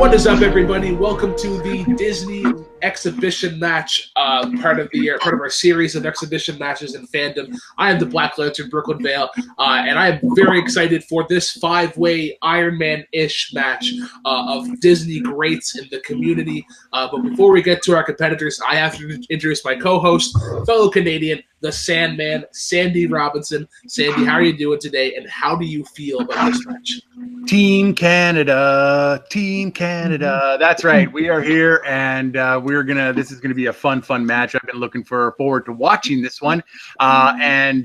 What is up, everybody? Welcome to the Disney exhibition match, part of our series of exhibition matches in Fandom. I am the Black Lantern, Brooklyn Vail, and I am very excited for this five-way Iron Man-ish match of Disney greats in the community. But before we get to our competitors, I have to introduce my co-host, fellow Canadian, the Sandman, Sandy Robinson. Sandy, how are you doing today, and how do you feel about this match? Team Canada, Team Canada. That's right. We are here, and this is gonna be a fun match. I've been looking forward to watching this one, and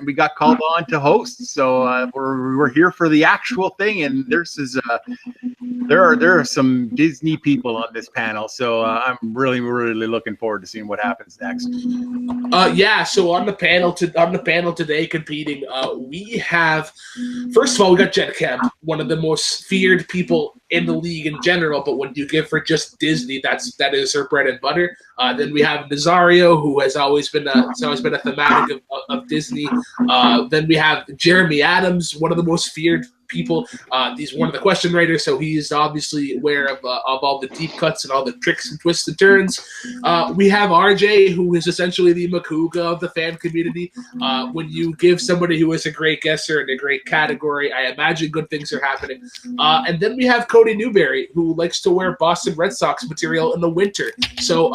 we got called on to host, so we're here for the actual thing. And there are some Disney people on this panel, so I'm really looking forward to seeing what happens next. Yeah. So on the panel today, competing, we have, first of all, we got Jen Kempe, one of the most feared people in the league in general, but when you give her just Disney, that is her bread and butter. Then we have Nazario, who has always been a thematic of Disney. Then we have Jeremy Adams, one of the most feared people. He's one of the question writers, so he's obviously aware of all the deep cuts and all the tricks and twists and turns. We have RJ, who is essentially the Makuga of the fan community. When you give somebody who is a great guesser in a great category, I imagine good things are happening. And then we have Cody Newberry, who likes to wear Boston Red Sox material in the winter. So,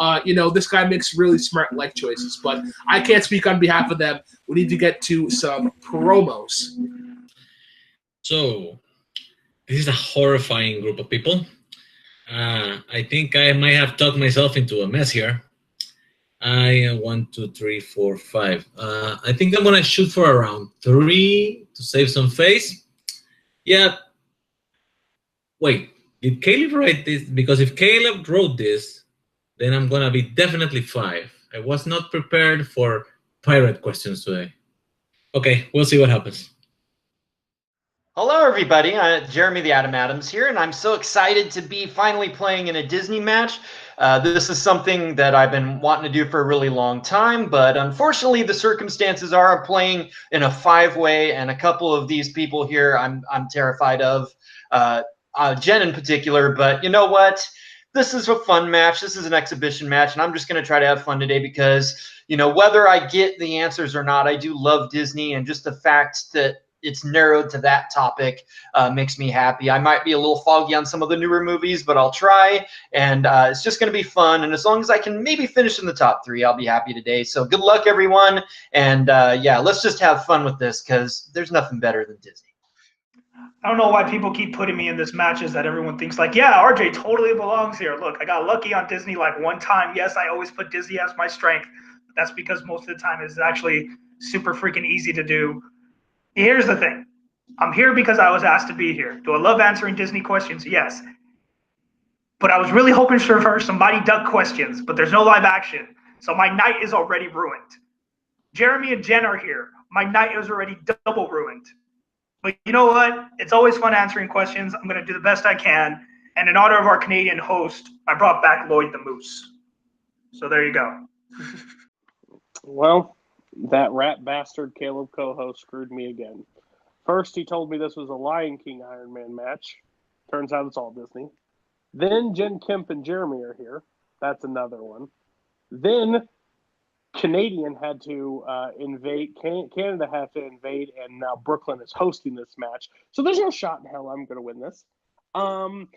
this guy makes really smart life choices, but I can't speak on behalf of them. We need to get to some promos. So, this is a horrifying group of people. I think I might have talked myself into a mess here. 1, 2, 3, 4, 5. I think I'm gonna shoot for around 3 to save some face. Yeah. Wait, did Kaleb write this? Because if Kaleb wrote this, then I'm gonna be definitely 5. I was not prepared for pirate questions today. Okay, we'll see what happens. Hello, everybody. Jeremy the Adam Adams here, and I'm so excited to be finally playing in a Disney match. This is something that I've been wanting to do for a really long time, but unfortunately, the circumstances are I'm playing in a 5-way, and a couple of these people here I'm terrified of, Jen in particular. But you know what? This is a fun match. This is an exhibition match, and I'm just going to try to have fun today because, whether I get the answers or not, I do love Disney, and just the fact that it's narrowed to that topic makes me happy. I might be a little foggy on some of the newer movies, but I'll try, and it's just going to be fun. And as long as I can maybe finish in the top 3, I'll be happy today. So good luck, everyone, and yeah, let's just have fun with this because there's nothing better than Disney. I don't know why people keep putting me in this matches that everyone thinks like, yeah, RJ totally belongs here. Look, I got lucky on Disney like one time. Yes, I always put Disney as my strength. But that's because most of the time it's actually super freaking easy to do. Here's the thing. I'm here because I was asked to be here. Do I love answering Disney questions? Yes. But I was really hoping for some Mighty Duck questions, but there's no live action. So my night is already ruined. Jeremy and Jen are here. My night is already double ruined. But you know what? It's always fun answering questions. I'm going to do the best I can. And in honor of our Canadian host, I brought back Lloyd the Moose. So there you go. Well, that rat bastard Kaleb Koho screwed me again. First, he told me this was a Lion King Iron Man match. Turns out it's all Disney. Then Jen Kempe and Jeremy are here. That's another one. Then Canadian had to invade. Canada had to invade, and now Brooklyn is hosting this match. So there's no shot in hell I'm going to win this. I'm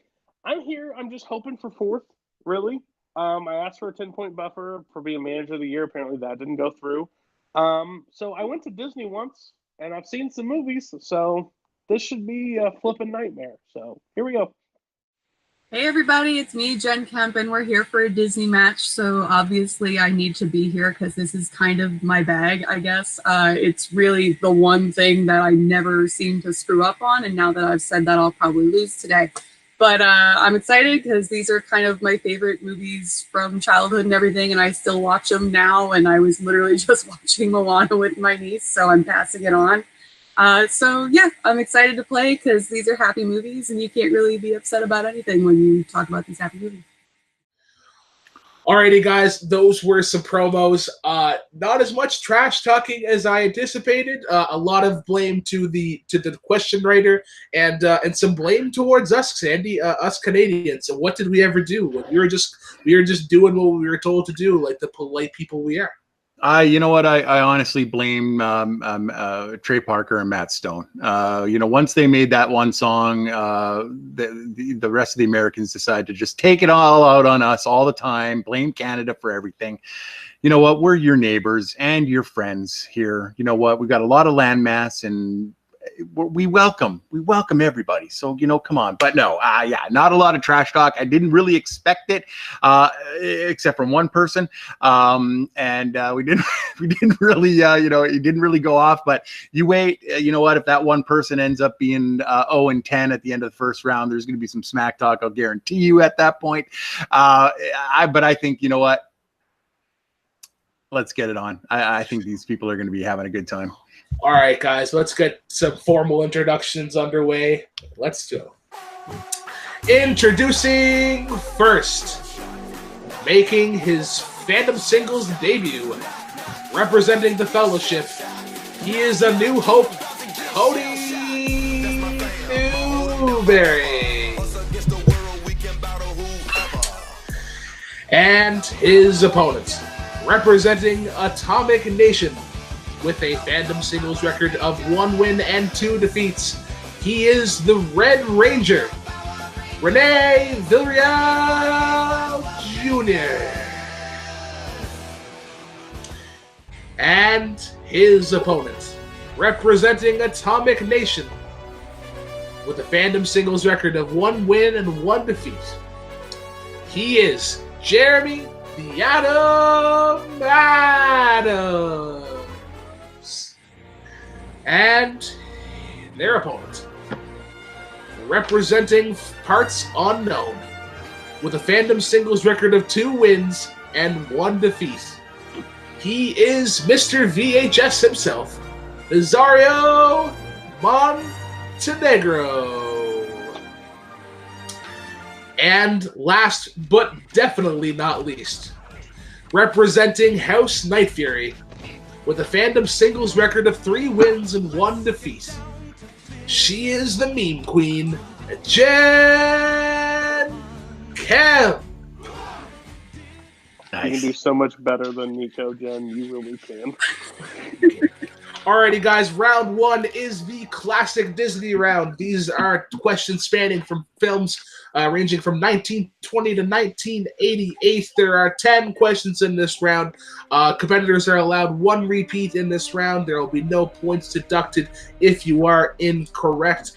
here. I'm just hoping for 4th, really. I asked for a 10-point buffer for being manager of the year. Apparently that didn't go through. So I went to Disney once, and I've seen some movies, so this should be a flipping nightmare. So here we go. Hey everybody, it's me, Jen Kempe, and we're here for a Disney match, so obviously I need to be here because this is kind of my bag, I guess. It's really the one thing that I never seem to screw up on, and now that I've said that, I'll probably lose today. But I'm excited because these are kind of my favorite movies from childhood and everything, and I still watch them now, and I was literally just watching Moana with my niece, so I'm passing it on. So yeah, I'm excited to play because these are happy movies, and you can't really be upset about anything when you talk about these happy movies. Alrighty, guys, those were some promos. Not as much trash talking as I anticipated. A lot of blame to the question writer, and some blame towards us, Sandy, us Canadians. So what did we ever do? We were just doing what we were told to do, like the polite people we are. You know what? I honestly blame Trey Parker and Matt Stone. Once they made that one song, the rest of the Americans decided to just take it all out on us all the time, blame Canada for everything. You know what? We're your neighbors and your friends here. You know what? We've got a lot of landmass, and we welcome everybody. So, come on. But no, not a lot of trash talk. I didn't really expect it, except from one person. We didn't really, it didn't really go off. But you wait, you know what? If that one person ends up being 0-10 at the end of the first round, there's going to be some smack talk. I'll guarantee you at that point. But I think, you know what? Let's get it on. I think these people are going to be having a good time. All right, guys, let's get some formal introductions underway. Let's go. Introducing first, making his Fandom singles debut, representing the Fellowship, he is a new hope, Cody Newberry. And his opponent, representing Atomic Nation, with a Fandom singles record of 1 win and 2 defeats, he is the Red Ranger, Rene Villareal Jr. And his opponent, representing Atomic Nation, with a Fandom singles record of 1 win and 1 defeat, he is Jeremy the Atom Adams. And their opponent, representing Parts Unknown, with a Fandom singles record of 2 wins and 1 defeat, he is Mr. VHS himself, Nazario Montenegro. And last but definitely not least, representing House Night Fury, with a Fandom singles record of 3 wins and 1 defeat, she is the meme queen, Jen Kempe. Nice. You can do so much better than Nico, Jen. You really can. Alrighty, guys. Round 1 is the classic Disney round. These are questions spanning from films ranging from 1920 to 1988. There are 10 questions in this round. Competitors are allowed 1 repeat in this round. There will be no points deducted if you are incorrect.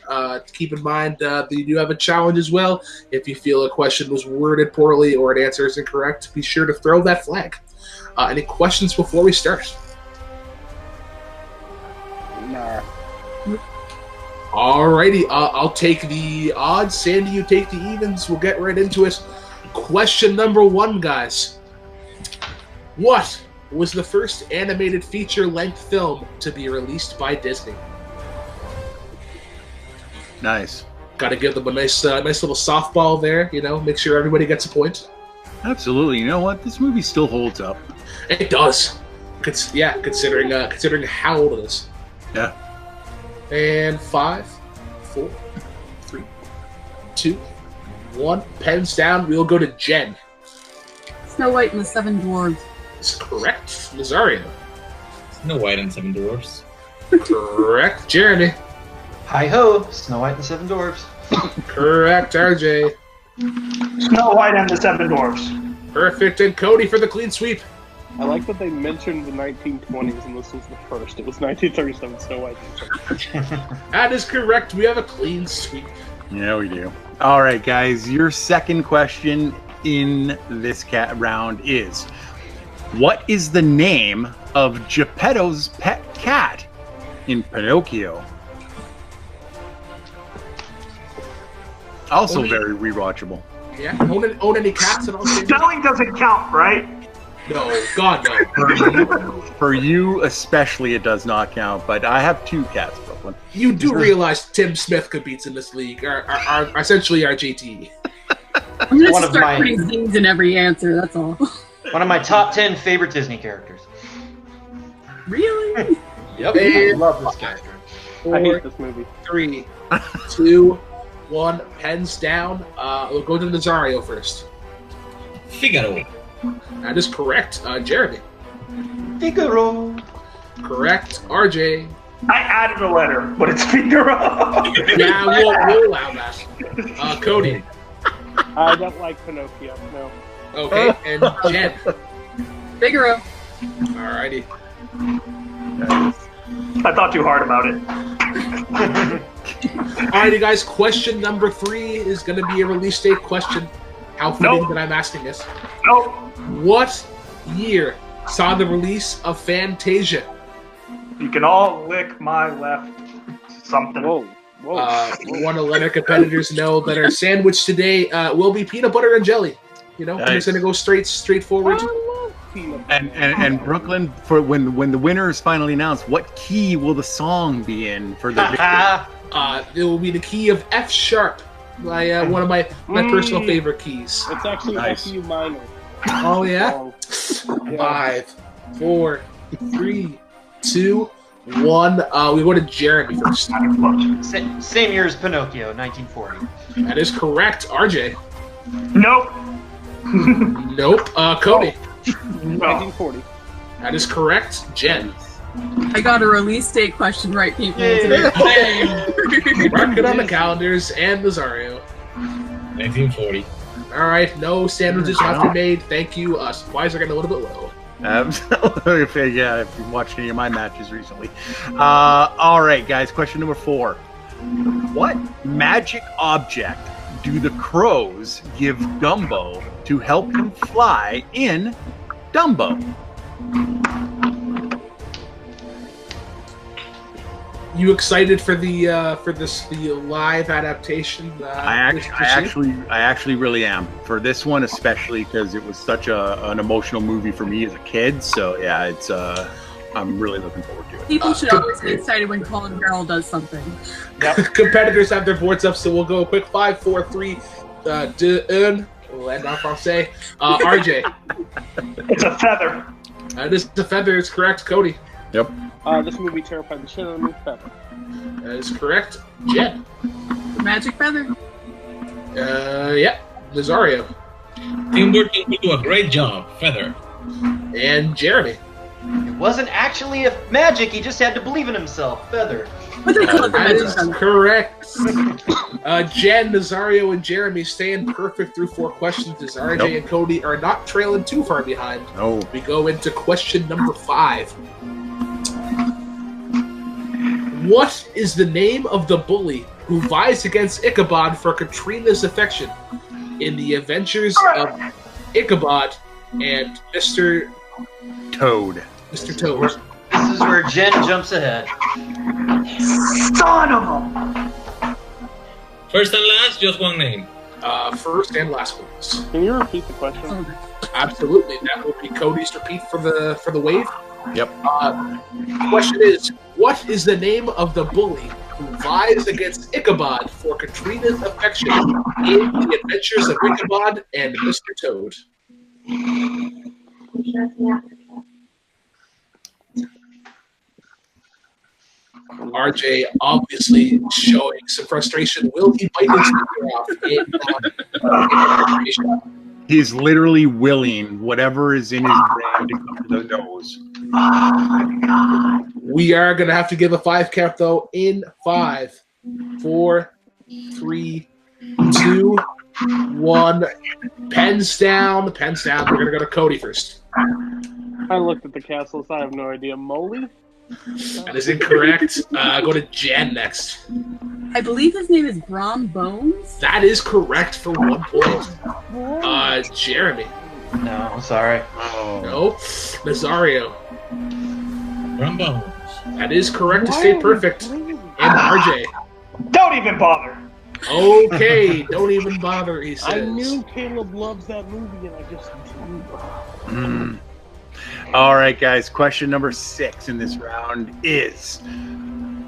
Keep in mind that you do have a challenge as well. If you feel a question was worded poorly or an answer is incorrect, be sure to throw that flag. Any questions before we start? Nah. Alrighty, I'll take the odds. Sandy, you take the evens. We'll get right into it. Question number 1, guys. What was the first animated feature-length film to be released by Disney? Nice. Got to give them a nice little softball there. Make sure everybody gets a point. Absolutely. You know what? This movie still holds up. It does. Considering how old it is. Yeah. And 5, 4, 3, 2, 1. Pens down. We'll go to Jen. Snow White and the 7 Dwarves. That's correct. Nazario. Snow White and 7 Dwarfs. Correct. Jeremy. Hi-ho, Snow White and the 7 Dwarfs. Correct. RJ. Snow White and the 7 Dwarfs. Perfect. And Cody for the clean sweep. I like that they mentioned the 1920s, and this was the first. It was 1937, Snow White. That is correct. We have a clean sweep. Yeah, we do. All right, guys. Your second question in this round is, what is the name of Geppetto's pet cat in Pinocchio? Also very rewatchable. Yeah, own any cats at all? Spelling doesn't count, right? No, God no. For you especially, it does not count. But I have 2 cats, Brooklyn. You do realize Tim Smith competes in this league, are essentially our JT. I'm gonna One of start my- putting things in every answer. That's all. One of my top 10 favorite Disney characters. Really? Yep, I love this character. I hate this movie. 3, 2, 1. Pens down. We'll go to Nazario first. Figaro. That is correct. Jeremy. Figaro. Correct. RJ. I added a letter, but it's Figaro. Yeah, we'll allow that. Cody. I don't like Pinocchio. No. Okay, and Jen. Figaro. Alrighty. I thought too hard about it. Alrighty, guys. Question number 3 is going to be a release date question. How fitting Nope. that I'm asking this. Nope. What year saw the release of Fantasia? You can all lick my left something. Whoa. Whoa. We want to let our competitors know that our sandwich today will be peanut butter and jelly. You know, I'm just going to go straight forward. I love peanut butter. And Brooklyn, for when the winner is finally announced, what key will the song be in for the victory? It will be the key of F sharp, one of my personal favorite keys. It's actually Nice. FU minor. Oh yeah. Song. Yeah. 5, 4, 3, 2, 1. We go to Jeremy first. Same year as Pinocchio, 1940. That is correct. RJ. Nope. Nope. Cody. No. 1940. That is correct. Jen. I got a release date question right, people. Mark it on the calendars. And Nazario. 1940. All right. No sandwiches have to be made. Thank you. Supplies are getting a little bit low. Yeah, if you've watched any of my matches recently. All right, guys. Question number 4. What magic object do the crows give Dumbo to help him fly in Dumbo? You excited for the live adaptation? I actually really am for this one, especially because it was such an emotional movie for me as a kid. So yeah, it's I'm really looking forward to it. People should always be excited when Colin Farrell does something. Competitors have their boards up, so we'll go a quick 5, 4, 3, 2, 1. And en français. RJ. It's a feather. That is the feather. Is correct. Cody. Yep. This movie terrified the shit out of me. Feather. That is correct. Jen. The magic feather. Yeah. Nazario. Tim Burton will do a great job. Feather. And Jeremy. It wasn't actually a magic, he just had to believe in himself. Feather. What do they call it? The That magic is feather. correct. Jen, Nazario, and Jeremy staying perfect through 4 questions. As RJ Yep. and Cody are not trailing too far behind. No. We go into question number 5. What is the name of the bully who vies against Ichabod for Katrina's affection in the adventures of Ichabod and Mr. Toad. Toad? This is where Jen jumps ahead. Son of a... First and last, just one name. First and last ones. Can you repeat the question? Absolutely. That will be Cody's repeat for the wave. Yep. Question is, what is the name of the bully who vies against Ichabod for Katrina's affection in the adventures of Ichabod and Mr. Toad? RJ obviously showing some frustration. Will he bite his finger off? He's literally willing whatever is in his brain to come to the nose. We are going to have to give a 5 count, though, in 5, 4, 3, 2, 1. Pens down. Pens down. We're going to go to Cody first. I looked at the castles. I have no idea. Molly? That is incorrect. Go to Jen next. I believe his name is Brom Bones. That is correct for 1 point. Jeremy. No, I'm sorry. No. Nazario. Rumbo. That is correct to stay perfect. And RJ. Don't even bother. Okay, don't even bother, he says. I knew Caleb loves that movie, and I just didn't. All right, guys. Question number 6 in this round is: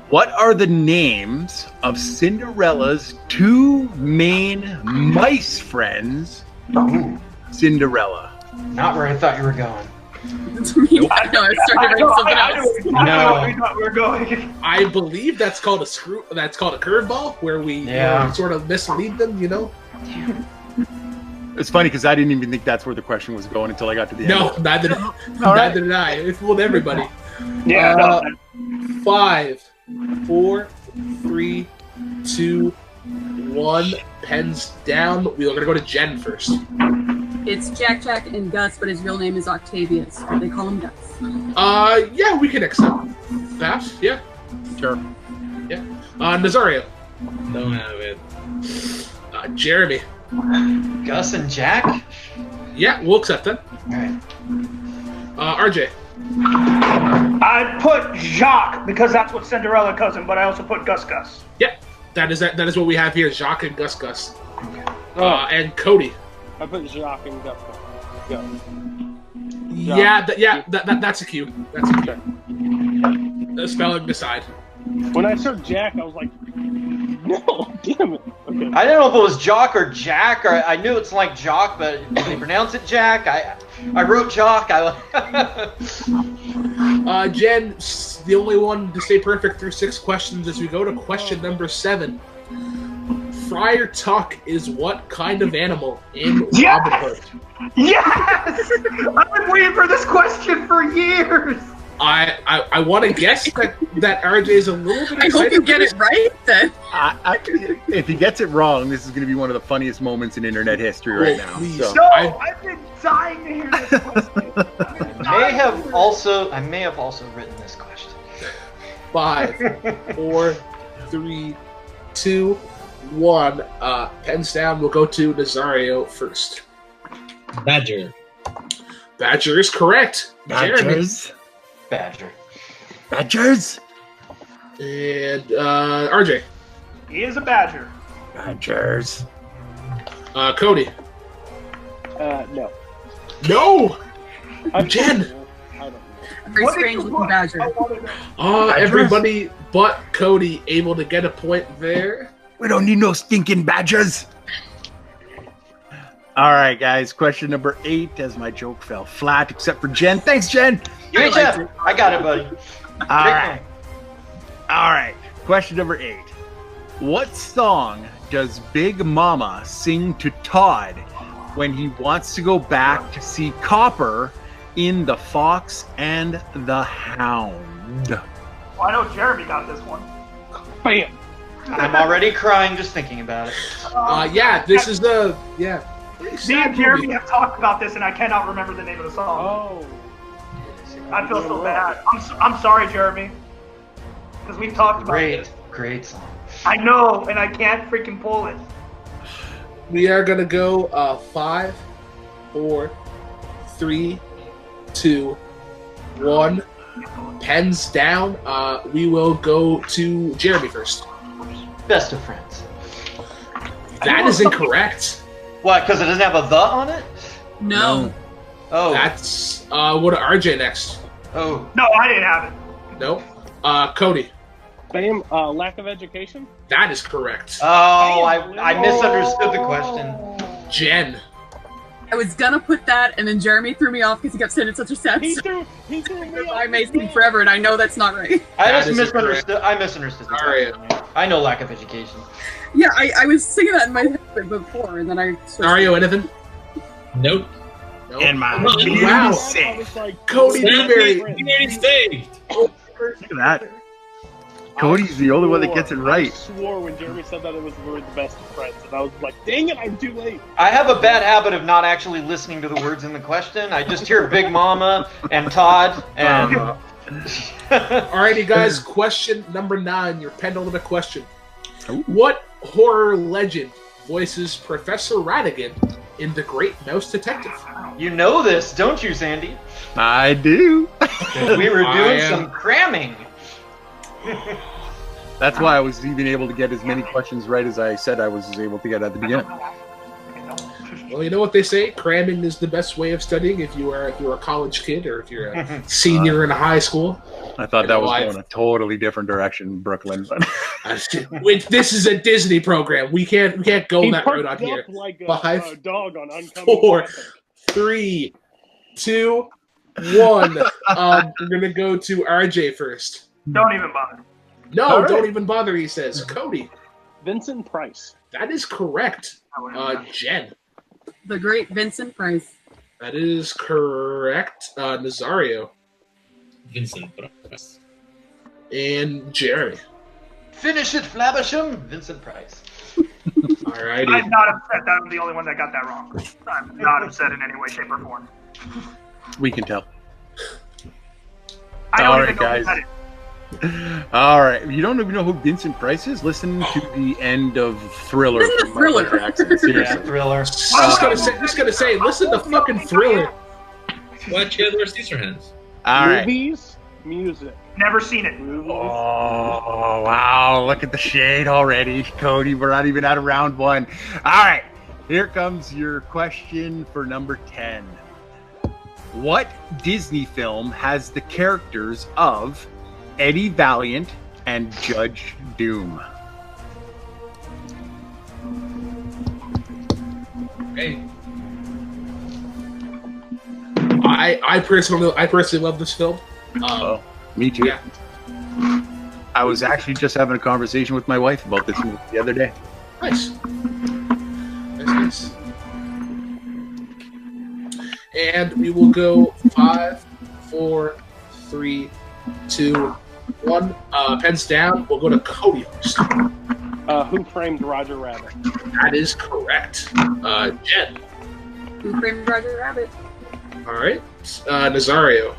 What are the names of Cinderella's two main mice friends? Ooh, Cinderella. not where I thought you were going. I know, I started writing something else. I know where we thought we were going. I believe that's called a screw. That's called a curveball, where we sort of mislead them. You know. It's funny because I didn't even think that's where the question was going until I got to the end. No, neither did I. It fooled everybody. Yeah. 5, 4, 3, 2, 1. Pens down. We're gonna go to Jen first. It's Jack and Gus, but his real name is Octavius. But they call him Gus. Yeah, we can accept that. Yeah, Sure. yeah. Nazario, Don't have it. Jeremy. Gus and Jack? Yeah, we'll accept that. Alright. RJ. I put Jacques because that's what Cinderella calls him, but I also put Gus. Yeah, that is what we have here. Jacques and Gus. And Cody. I put Jacques and Gus. Go. That's a cue. That's a cue. The spelling aside. When I said Jack, I was like, no, damn it. Okay. I didn't know if it was Jock or Jack, or I knew it's like Jock, but they pronounce it Jack. I wrote Jock. Jen, the only one to stay perfect through 6 questions as we go to question number 7. Friar Tuck is what kind of animal in Robin Hood? Yes! I've been waiting for this question for years. I want to guess that RJ is a little bit excited. I hope you get it right then. If he gets it wrong, this is going to be one of the funniest moments in internet history right now. Please. So. No, I've been dying to hear this question. I may have also written this question. 5, 4, 3, 2, 1. Pens down. We'll go to Nazario first. Badger. Badger is correct. Badgers. Badgers. And RJ. He is a badger. Badgers. Cody. No. No. I Jen. don't know. Very strange looking badger. Everybody but Cody able to get a point there. We don't need no stinking badgers. All right, guys. Question number 8, as my joke fell flat, except for Jen. Thanks, Jen. I got it, buddy. All right. All right. Question number 8. What song does Big Mama sing to Todd when he wants to go back to see Copper in The Fox and the Hound? Well, I know Jeremy got this one. Bam. I'm already crying just thinking about it. This is the Me and Jeremy have talked about this, and I cannot remember the name of the song. Oh. I feel so bad. I'm sorry, Jeremy, because we've talked about it. Great song. I know, and I can't freaking pull it. We are gonna go 5, 4, 3, 2, 1. Pens down. We will go to Jeremy first. Best of Friends. That is incorrect. What? Because it doesn't have a "the" on it? No. Oh. That's what RJ next. Oh. No, I didn't have it. Nope. Cody. Bam. Lack of education. That is correct. Oh, I misunderstood the question. Jen. I was gonna put that, and then Jeremy threw me off because he kept saying it's such a sad He story. threw me off. I may sing forever, and I know that's not right. I That just is misunderstood. I misunderstood the Sorry. question. I know lack of education. Yeah, I was singing that in my head before, and then I switched. Mario, anything? Nope. Nope. And my Wow. I was like, Cody Newberry. You already saved. Look at that. Cody's the only one that gets it I right. swore when Jeremy said that it was the word "the best of friends," and I was like, "Dang it, I'm too late." I have a bad habit of not actually listening to the words in the question. I just hear Big Mama and Todd and. Alrighty, guys. Question number 9. Your penultimate question. Ooh. What horror legend voices Professor Radigan in The Great Mouse Detective? You know this, don't you, Sandy? I do. We were I doing am- some cramming. That's why I was even able to get as many questions right as I said I was able to get at the beginning. Well, you know what they say? Cramming is the best way of studying if you are a college kid or if you're a senior in a high school. I thought that was going a totally different direction, Brooklyn. This is a Disney program. We can't go that route on here. Like 5, dog on oncoming 4, traffic. 3, 2, 1. We're gonna go to RJ first. Don't even bother. No, don't even bother. He says, Cody. Vincent Price. That is correct. Jen. The great Vincent Price. That is correct. Nazario. Vincent Price. And Jeremy. Finish it, Flabbersham. Vincent Price. Alrighty. I'm not upset that I'm the only one that got that wrong. I'm not upset in any way, shape, or form. We can tell. I don't All even right, know who guys. that is. All right. You don't even know who Vincent Price is? Listen to the end of Thriller. Listen to from Michael Thriller. Jackson. Yeah, Seriously. Thriller. Just gonna say, listen to fucking Thriller. Watch Edward Scissorhands. All right. Movies, music. Never seen it. Movies. Oh, wow. Look at the shade already, Cody. We're not even out of round 1. All right. Here comes your question for number 10. What Disney film has the characters of Eddie Valiant and Judge Doom? Hey, I personally love this film. Oh, me too. Yeah. I was actually just having a conversation with my wife about this movie the other day. Nice. Nice. And we will go 5, 4, 3, 2, 1. Pens down. We'll go to Cody first. Who Framed Roger Rabbit? That is correct. Jen. Who Framed Roger Rabbit? All right. Nazario.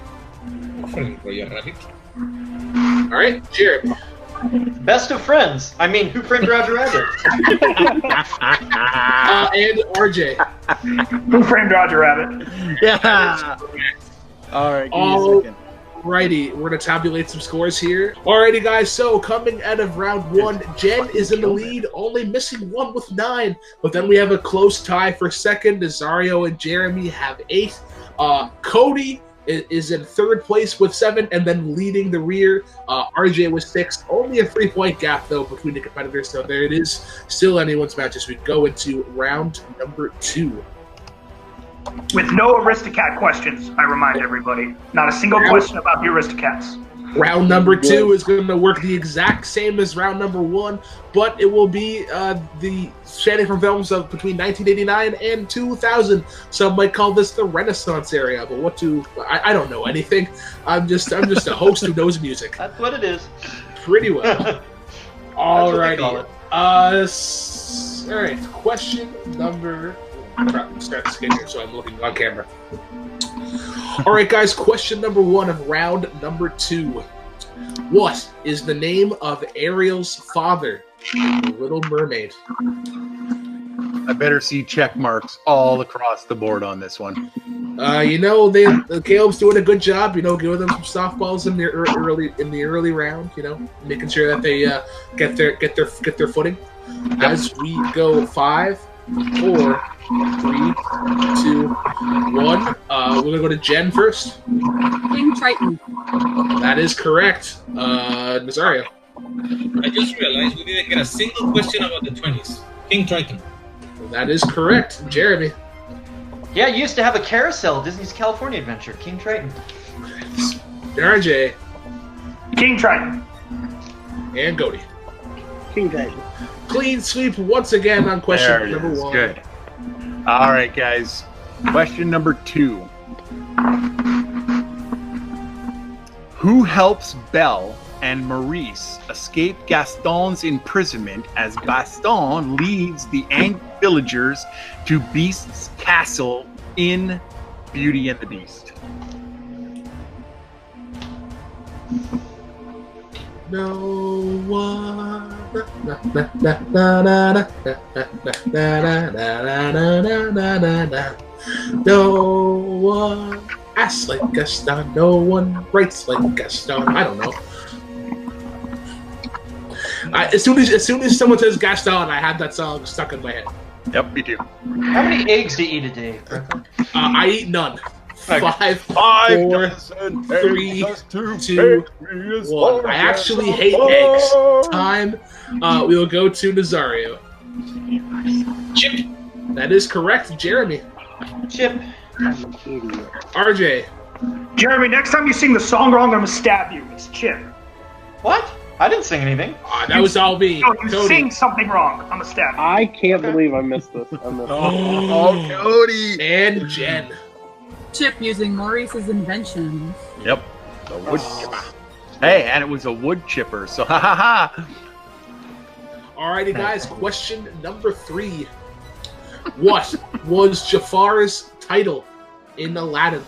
Roger Rabbit. All right. Jeremy. Best of Friends. I mean, Who Framed Roger Rabbit? And RJ. Who Framed Roger Rabbit? Yeah. All right. Give me a second. Alrighty, we're gonna tabulate some scores here. Alrighty, guys. So coming out of round 1, Jen is in the lead, only missing 1 with 9. But then we have a close tie for second. Nazario and Jeremy have 8. Cody is in 3rd place with 7, and then leading the rear. RJ with 6. Only a 3-point gap though between the competitors. So there it is. Still anyone's match as we go into round number 2. With no Aristocat questions, I remind everybody. Not a single question about the Aristocats. Round number 2 is going to work the exact same as round number 1, but it will be the standing from films of between 1989 and 2000. Some might call this the Renaissance era, but I don't know anything. I'm just a host who knows music. That's what it is. Pretty well. Alrighty. All All right. Question number. Start the skate here, so I'm looking on camera. All right, guys. Question number 1 of round number 2. What is the name of Ariel's father in The Little Mermaid? I better see check marks all across the board on this one. Caleb's doing a good job. Giving them some softballs in the early round. Making sure that they get their footing. As we go 5, 4, 3, 2, 1. We're gonna go to Jen first. King Triton. That is correct. Nazario. I just realized we didn't get a single question about the 20s. King Triton. That is correct. Jeremy. Yeah, you used to have a carousel, Disney's California Adventure, King Triton. RJ. King Triton. And Cody. King Triton. Clean sweep once again on question There it number is. 1. Good. All right, guys. Question number 2. Who helps Belle and Maurice escape Gaston's imprisonment as Gaston leads the angry villagers to Beast's castle in Beauty and the Beast? No one. No one acts like Gaston. No one writes like Gaston. I don't know. As soon as someone says Gaston, I have that song stuck in my head. Yep, me too. How many eggs do you eat a day, Brooklyn? I eat none. Five, Five 4, dozen 3, eggs to 2, make me as 1. large I as actually a hate barn. eggs. Time. We will go to Nazario. Chip. That is correct, Jeremy. Chip. RJ. Jeremy, next time you sing the song wrong, I'm gonna stab you. It's Chip. What? I didn't sing anything. That was all me. No, you Cody. sing something wrong. I'm gonna stab you. I can't believe I missed this. I missed Oh, Cody. And Jen. Chip using Maurice's invention. Yep. The wood chipper. Hey, and it was a wood chipper, so ha ha ha. Alrighty, guys. Question number 3. What was Jafar's title in Aladdin?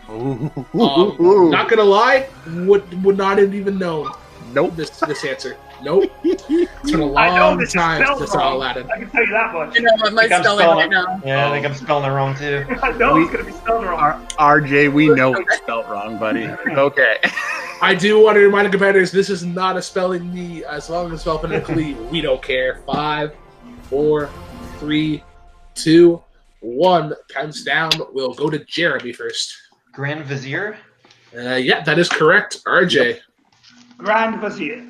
Not gonna lie, would not have even known. Nope. This answer. Nope. It's been a I know long this is time spelled since I saw wrong. Aladdin. I can tell you that much. I know what my I think I'm spelling right now. Yeah, I think I'm spelling it wrong too. I know it's gonna be spelled wrong. RJ, we know it's spelled wrong, buddy. Okay. I do want to remind the competitors this is not a spelling bee. As long as it's spelled phonetically, we don't care. 5, 4, 3, 2, 1. Counts down. We'll go to Jeremy first. Grand Vizier. Yeah, that is correct. RJ. Grand Vizier.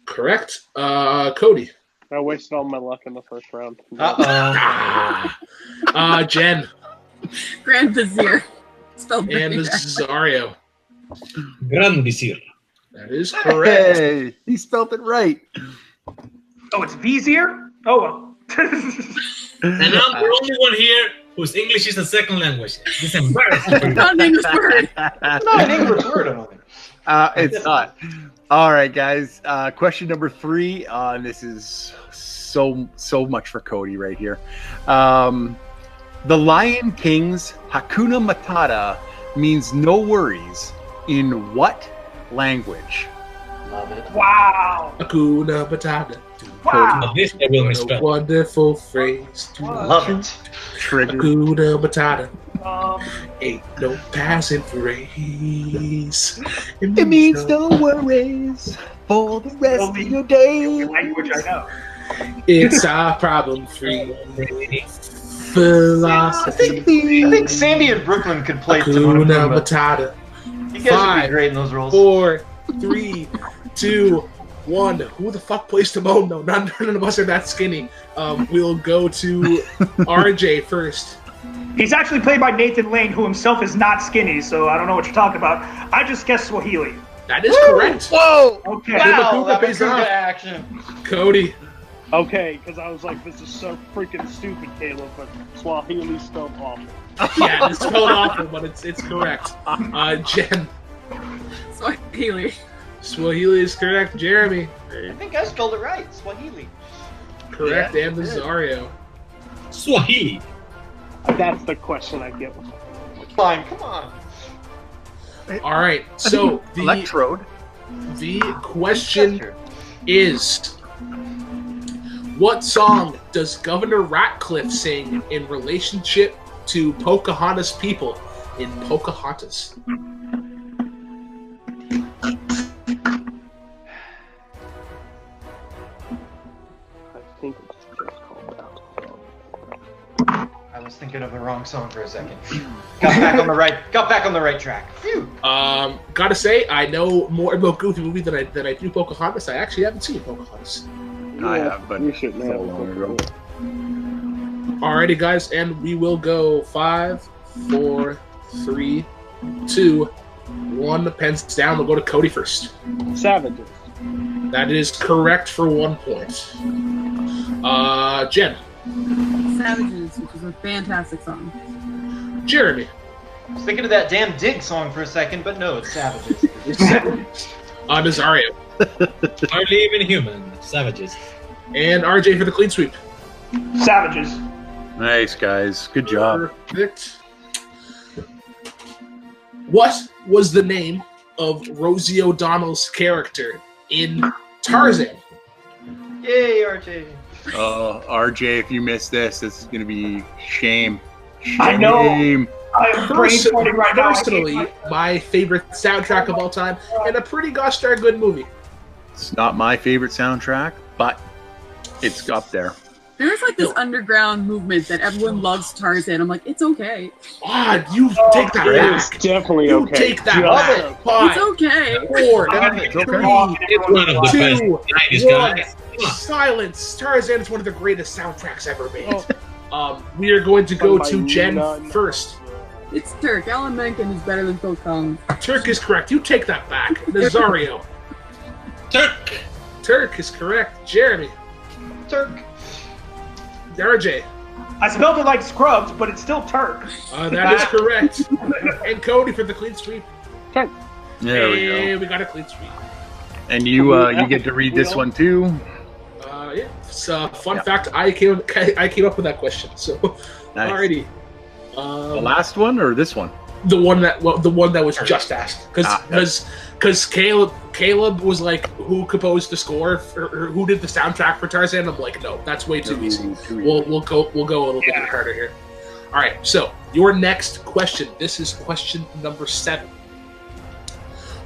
Correct. Cody. I wasted all my luck in the first round. Jen. Grand Vizier. Spelled And very bad. Nazario. Grand Vizier. That is correct. Hey, he spelled it right. Oh, it's Vizier? Oh, well. And I'm the only one here whose English is a second language. It's embarrassing. Not an English word. Not an English word, I don't think. It's not. All right, guys. Question number 3. This is so much for Cody right here. The Lion King's Hakuna Matata means no worries in what language? Love it. Wow. Hakuna Matata. Wow. This I will What a misspell. wonderful phrase. To Love it. Trigger. Hakuna Matata. Um, Ain't no passing phrase. It means no worries for the rest of your day. language I know. It's our problem-free I philosophy. think Sandy and Brooklyn could play Hakuna Timon and Pumbaa. Matata. You guys would 5, be great in those roles. 4, 3, 2, 1. Who the fuck plays Timon? No, none of us are that skinny. We'll go to RJ first. He's actually played by Nathan Lane, who himself is not skinny, so I don't know what you're talking about. I just guessed Swahili. That is correct. Whoa! Okay. Wow, Makuga that pays Makuga off. action. Cody. Okay, because I was like, this is so freaking stupid, Caleb, but Swahili spelled awful. Yeah, it's spelled awful, but it's correct. Jen. Swahili. Swahili is correct. Jeremy. I think I spelled it right. Swahili. Correct. Yeah, And Nazario. Swahili. That's the question I get. Fine, come on. All right. So Electrode. the question is, what song does Governor Ratcliffe sing in relationship to Pocahontas people in Pocahontas? I think it's just called that. I was thinking of the wrong song for a second. Got back on the right track. Phew. Gotta say, I know more about Goofy Movie than I do Pocahontas. I actually haven't seen Pocahontas. I have, but you shouldn't so have. long ago. Alrighty, guys, and we will go 5, 4, 3, 2, 1. Pens down. We'll go to Cody first. Savages. That is correct for 1 point. Jen. Savages, which is a fantastic song. Jeremy. I was thinking of that damn Dig song for a second, but no, it's Savages. Nazario. Hardly even human. Savages. And RJ for the clean sweep. Savages. Nice, guys. Good job. Perfect. What was the name of Rosie O'Donnell's character in Tarzan? Yay, RJ. RJ, if you miss this, it's going to be shame. I know. Shame. I am brainstorming right now. Personally, my favorite soundtrack of all time, and a pretty gosh darn good movie. It's not my favorite soundtrack, but it's up there. There's like this underground movement that everyone loves Tarzan. I'm like, it's okay. You take that It's back. definitely You okay. take that Just back. 5, It's okay. 4, It's okay. 3, It's one of the best 2, 90s 1. guys. Silence. Tarzan is one of the greatest soundtracks ever made. We are going to go to Jen first. It's Turk. Alan Menken is better than Phil Collins. Turk is correct. You take that back. Nazario. Turk. Turk is correct. Jeremy. Turk. RJ. I spelled it like Scrubs, but it's still Turk. That is correct. And Cody for the clean sweep. Turk. There we go. Hey, we got a clean sweep. And you get to read this one too. Yeah. So, fun fact, I came up with that question. So, Nice. alrighty. The last one or this one? The one that was just asked, because Kaleb was like, who composed the score or who did the soundtrack for Tarzan? I'm like, no, that's way too easy. We'll go a little bit harder here. All right, so your next question. This is question number 7.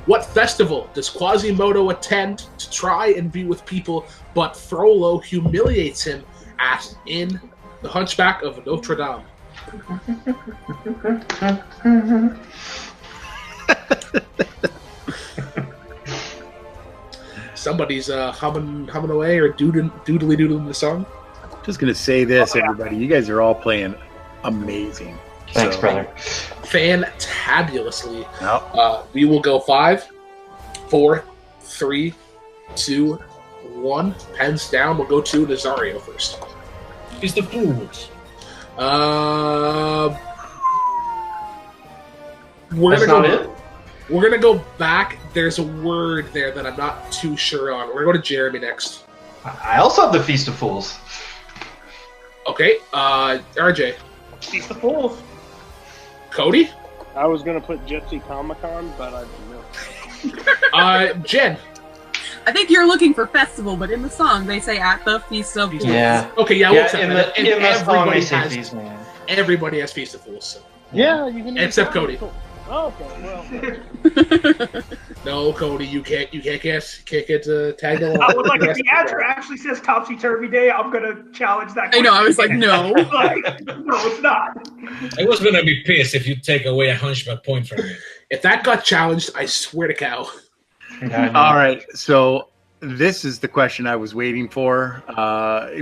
What festival does Quasimodo attend to try and be with people, but Frollo humiliates him in The Hunchback of Notre Dame? Somebody's humming away or doodling the song. Just gonna say this, everybody. You guys are all playing amazing. Thanks, brother. Fantabulously. Yep. We will go 5, 4, 3, 2, 1. Pens down. We'll go to Nazario first. It's the Fools. That's not it? We're gonna go back. There's a word there that I'm not too sure on. We're gonna go to Jeremy next. I also have the Feast of Fools. Okay, RJ. Feast of Fools. Cody? I was gonna put Gypsy Comic-Con, but I didn't know. Jen. I think you're looking for festival, but in the song they say at the Feast of Fools. Yeah. Okay, yeah, we'll accept in that. the And song everybody they say has Feast, man. everybody has Feast of Fools. So. Yeah, you can. Except Cody. Oh, okay, well. No, Cody, you can't get tagged along. I would like if the answer actually says Topsy Turvy Day, I'm gonna challenge that. I know. I was like, question. no. Like, no, it's not. I was gonna be pissed if you take away a Hunchback point from me. If that got challenged, I swear to cow. All right, so this is the question I was waiting for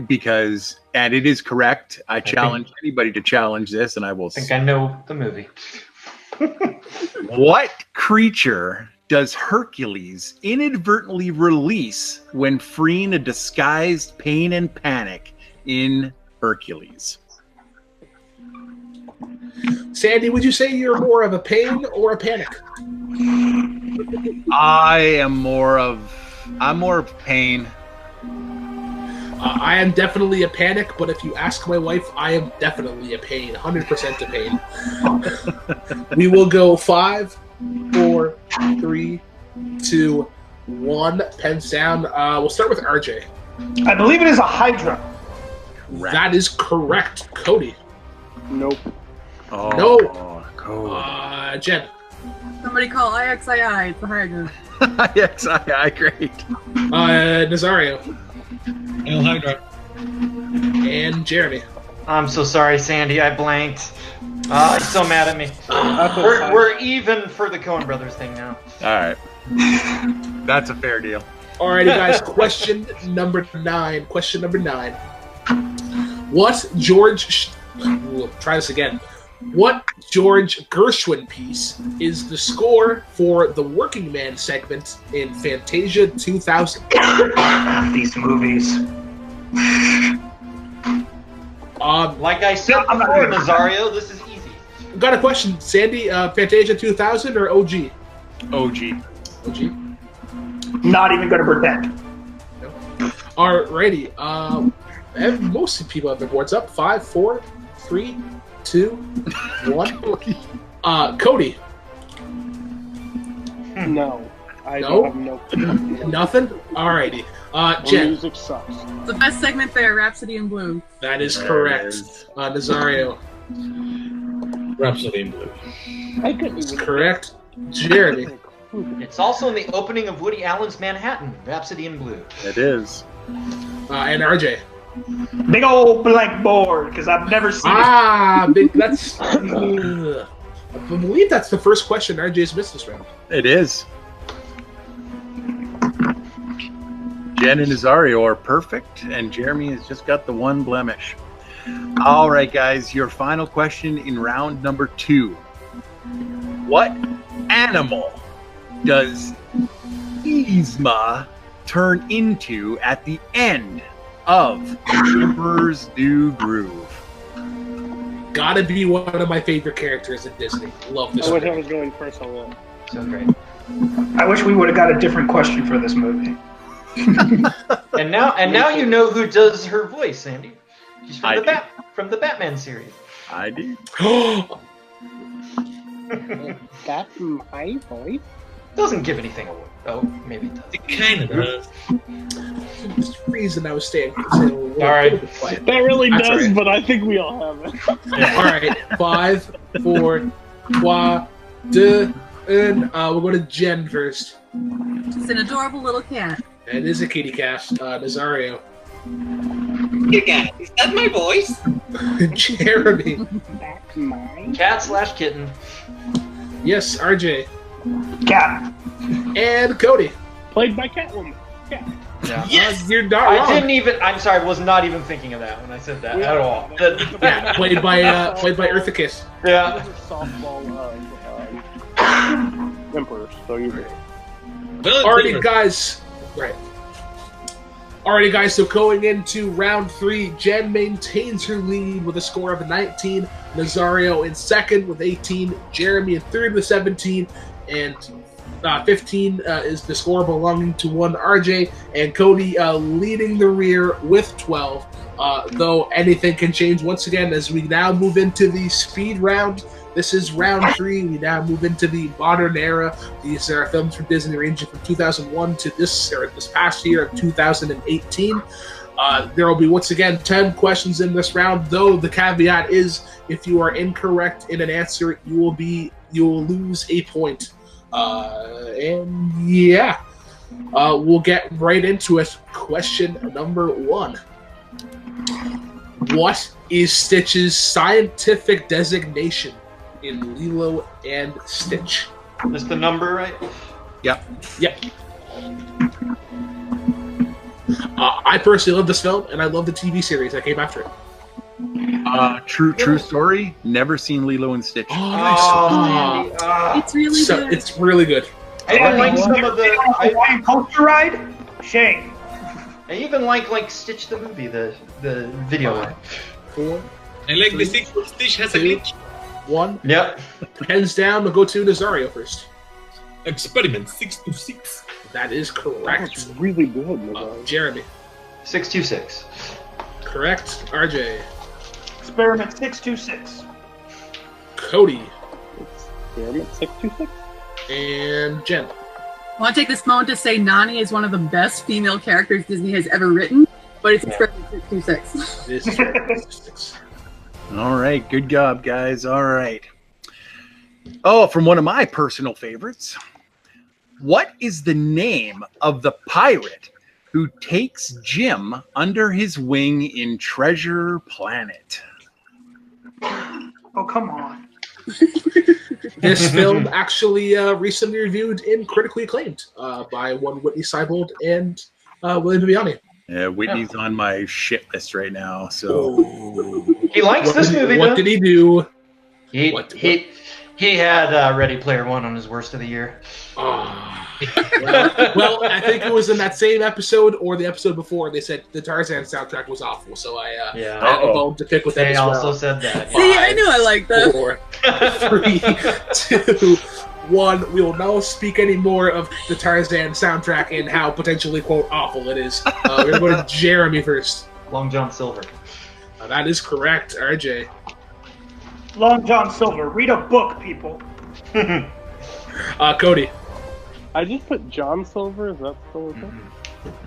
because, and it is correct. I challenge anybody to challenge this, and I will. I think I know the movie. What creature does Hercules inadvertently release when freeing a disguised Pain and Panic in Hercules? Sandy, would you say you're more of a pain or a panic? I'm more of pain. I am definitely a panic, but if you ask my wife, I am definitely a pain, 100% a pain. We will go 5, 4, 3, 2, 1. Pens down. We'll start with RJ. I believe it is a Hydra. That is correct. Cody. Nope. Oh, No. Code. Jen. Somebody call IXII. It's the Hydra. Yes, great. Nazario. El Hydra. And Jeremy. I'm so sorry, Sandy. I blanked. He's so mad at me. We're even for the Coen Brothers thing now. All right. That's a fair deal. Alrighty, guys. Question number 9. Question number 9. What George... We'll try this again. What George Gershwin piece is the score for the Working Man segment in Fantasia 2000? These movies. Like I said before, Nazario, this is easy. Got a question, Sandy. Fantasia 2000 or OG? OG. OG. Not even gonna pretend. No. Alrighty. Most people have their boards up. 5, 4, 3, 2, 1. Cody. No. I No? have no clue. Nothing? Alrighty. Jen. Music sucks. The best segment there, Rhapsody in Blue. That is There correct. it is. Nazario. Rhapsody in Blue. I couldn't even. Correct. Jeremy. It's also in the opening of Woody Allen's Manhattan, Rhapsody in Blue. It is. And RJ. Big old blank board, because I've never seen That's. I believe that's the first question RJ's missed this round. It is. Jen and Nazario are perfect, and Jeremy has just got the one blemish. All right, guys, your final question in round number 2. What animal does Yzma turn into at the end of Emperor's New Groove? Gotta be one of my favorite characters in Disney. Love this I wish I one. was going first on that. So great. I wish we would have got a different question for this movie. And now you know who does her voice, Sandy. She's from the Batman series. I do. That's my voice? Doesn't give anything away. Oh, maybe it does. It kind of does. There's a reason I was staying. All right. That really That's does, right. but I think we all have it. Yeah, all right. 5, 4, 3, 2, 1. We'll go to Jen first. She's an adorable little cat. It is a kitty cat. Nazario. You got. Is that my voice? Jeremy. That's mine. Cat/kitten. Yes, RJ. Cat. And Cody. Played by Catwoman. Cat. Yeah. Yes! You're not I wrong. didn't even. I'm sorry. I was not even thinking of that when I said that at all. Yeah, played by Eartha Kitt. Yeah. This is softball Emperors, so you're great. Well, Alrighty, guys. Right. Alrighty, guys. So going into round 3, Jen maintains her lead with a score of 19. Nazario in second with 18. Jeremy in third with 17. And 15 is the score belonging to one RJ. And Cody leading the rear with 12. Though anything can change once again as we now move into the speed round. This is round 3. We now move into the modern era. These are films from Disney ranging from 2001 to this past year of 2018. There will be, once again, 10 questions in this round, though the caveat is if you are incorrect in an answer, you will lose a point. We'll get right into it. Question number 1. What is Stitch's scientific designation in Lilo and Stitch? Is the number right? Yep. I personally love this film, and I love the TV series that came after it. True story. Never seen Lilo and Stitch. Oh, nice. It's really good. It's really good. I even like some of the. Hawaiian Coaster Ride? Shame. I even like Stitch the movie, the video one. 4. I like the sequel. Stitch has a glitch. 1. Yep. Hands down. We'll go to Nazario first. Experiment 626. That is correct. That's really good, Nazario. Jeremy. 626. Correct. RJ. Experiment 626. Cody. Experiment 626. And Jen. I want to take this moment to say Nani is one of the best female characters Disney has ever written, but it's Experiment 626. This is 626. All right, good job, guys. All right. Oh, from one of my personal favorites. What is the name of the pirate who takes Jim under his wing in Treasure Planet? Oh, come on. This film actually recently reviewed and critically acclaimed by one Whitney Seibold and William Bibiani. Yeah, Whitney's on my shit list right now. So He likes this movie. What did he do? He had Ready Player One on his worst of the year. Well, I think it was in that same episode or the episode before. They said the Tarzan soundtrack was awful, so I had a bone to pick with that They as well. also said that. See, I knew I liked that. 4, 3, 2, 1. We will not speak any more of the Tarzan soundtrack and how potentially, quote, awful it is. We're going to go to Jeremy first. Long John Silver. That is correct, RJ. Long John Silver. Read a book, people. Cody. I just put John Silver. Is that still okay?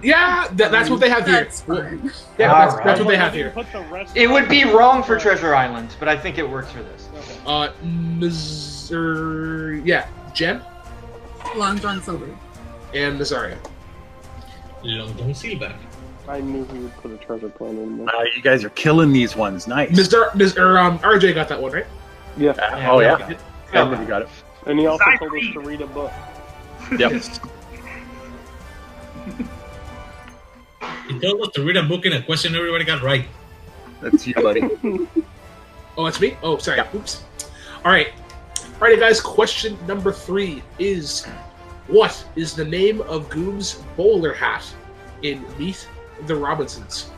Yeah, that's what they have here. That's fine. Yeah, All that's what they I have didn't here. put the rest It would be wrong for Treasure Island, but I think it works for this. Jen Long John Silver. and Nazario. Long John Silver. I knew he would put a treasure planet in there. You guys are killing these ones. Nice. RJ got that one, right? Yeah. Oh, yeah. Everybody got it. And he also told us to read a book. Yep. He told us to read a book in a question everybody got right. That's you, buddy. Oh, that's me? Oh, sorry. Oops. All right. Alrighty, guys. Question number 3 is, what is the name of Goom's bowler hat in Meet the Robinsons?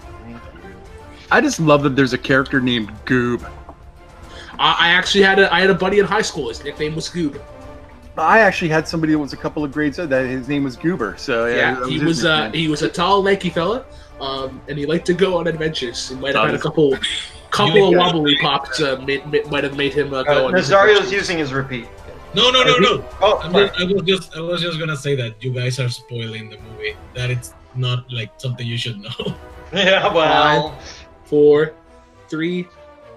I just love that there's a character named Goob. I actually had a buddy in high school. His nickname was Goob. I actually had somebody that was a couple of grades that his name was Goober. So yeah, he was a tall, lanky fella, and he liked to go on adventures. He might have had a couple of wobbly pops. Might have made him go on. Nazario's using his repeat. No. Oh, I was just gonna say that you guys are spoiling the movie. That it's not like something you should know. Yeah, well. 5, 4, 3,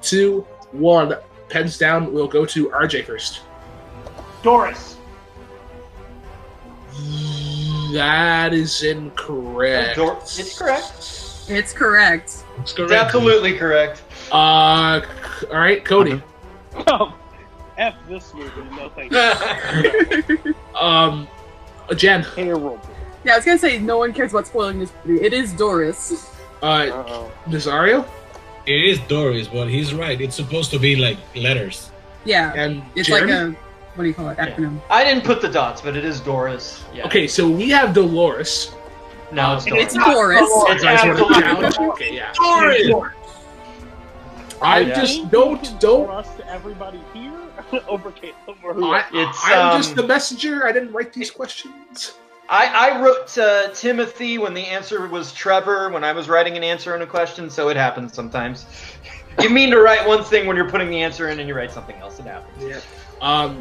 2, 1. Pens down. We'll go to RJ first. Doris. That is incorrect. It's correct. It's correct. It's It's absolutely correct. All right, Cody. Oh, F this movie. No thank you. Jen. Terrible. Yeah, I was gonna say no one cares about spoiling this movie. It is Doris. Nazario. It is Doris, but he's right. It's supposed to be like letters. Yeah, And it's Jeremy? like a what do you call it? Acronym. I didn't put the dots, but it is Doris. Yeah. Okay, so we have Dolores. No, it's Doris. It's Doris. It's absolutely Okay, yeah. Doris. I think just you don't. can trust everybody here over Kaleb. I'm just the messenger. I didn't write these questions. I wrote Timothy when the answer was Trevor when I was writing an answer in a question, so it happens sometimes. You mean to write one thing when you're putting the answer in and you write something else, it happens. Yeah.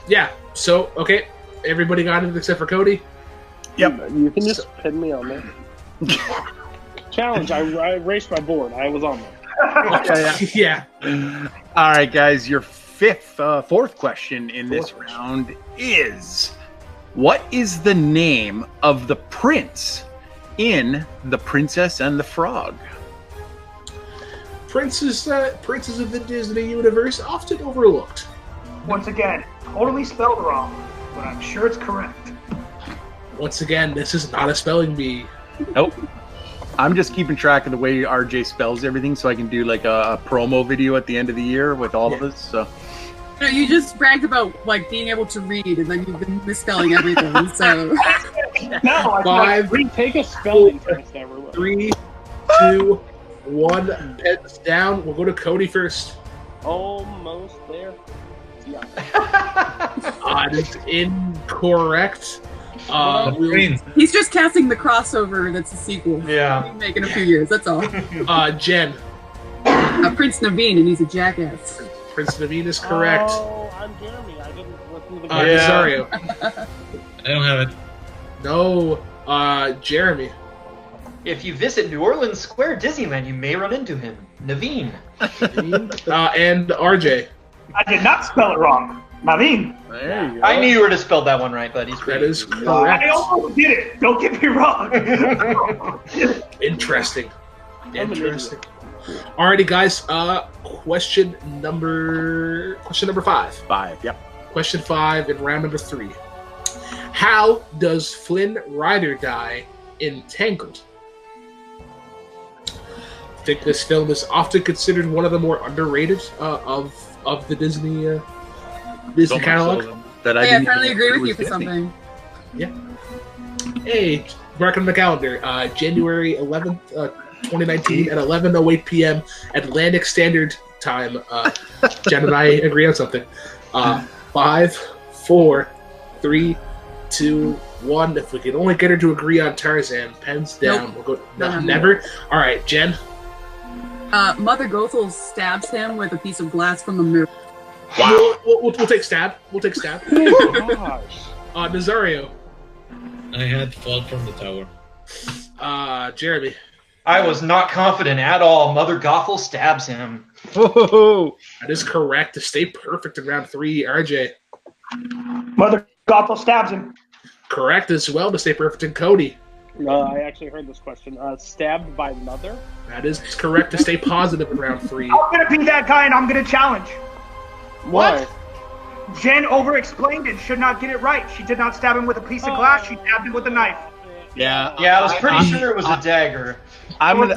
Yeah, so, okay. Everybody got it except for Cody? Yep. You can just pin me on there. Challenge, I erased my board. I was on there. Yeah. All right, guys. Your fourth question in this round is, what is the name of the prince in The Princess and the Frog? Princes of the Disney universe, often overlooked. Once again, totally spelled wrong, but I'm sure it's correct. Once again, this is not a spelling bee. Nope. I'm just keeping track of the way RJ spells everything so I can do like a promo video at the end of the year with all of us. So. No, you just bragged about like being able to read, and then you've been misspelling everything. So No, 5, Take a spelling test, everyone. 3, 2, 1. Pens down. We'll go to Cody first. Almost there. Yeah. It's incorrect. he's just casting the crossover. That's a sequel. Yeah. He'll make in a few years. That's all. Jen. Prince Naveen, and he's a jackass. Prince Naveen is correct. Oh, I'm Jeremy. I didn't listen to the Nazario. I don't have it. No. Jeremy. If you visit New Orleans Square Disneyland, you may run into him. Naveen. And RJ. I did not spell it wrong. Naveen. There you go. I knew you would have spelled that one right, but he's That is I correct. almost did it. Don't get me wrong. Interesting. Alrighty, guys. Question number 5. 5. Yep. Question 5 in round number 3. How does Flynn Rider die in Tangled? I think this film is often considered one of the more underrated of the Disney So much catalog. so that I didn't finally even agree know with it you was for Disney. something. Hey, mark on the calendar. January 11th, 2019 at 11:08 p.m. Atlantic Standard Time. Jen and I agree on something. 5, 4, 3, 2, 1. If we can only get her to agree on Tarzan, pens down. Nope. We'll go. No. Never. All right, Jen. Mother Gothel stabs him with a piece of glass from the mirror. Wow. We'll take stab. We'll take stab. Oh, gosh. Nazario. I had fall from the tower. Jeremy. I was not confident at all. Mother Gothel stabs him. Whoa. That is correct. To stay perfect in round 3, RJ. Mother Gothel stabs him. Correct as well to stay perfect in Cody. I actually heard this question. Stabbed by mother? That is correct to stay positive in round 3. I'm gonna be that guy and I'm gonna challenge. Why? Jen over-explained it. Should not get it right. She did not stab him with a piece of glass. She stabbed him with a knife. Yeah. Yeah, I was pretty sure it was a dagger. I'm gonna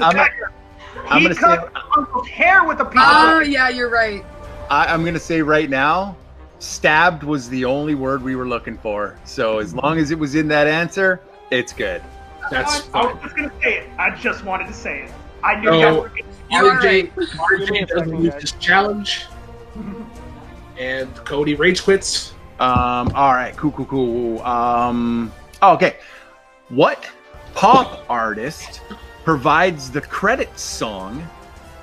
He cut Uncle's hair with a piece of Oh, yeah, you're right. I'm gonna say right now, stabbed was the only word we were looking for. So as long as it was in that answer, it's good. That's I was fine. just gonna say it. I just wanted to say it. I knew No. you guys were getting You are RJ, right. RJ doesn't lose his challenge. And Cody rage quits. All right, cool. Okay. What pop artist provides the credits song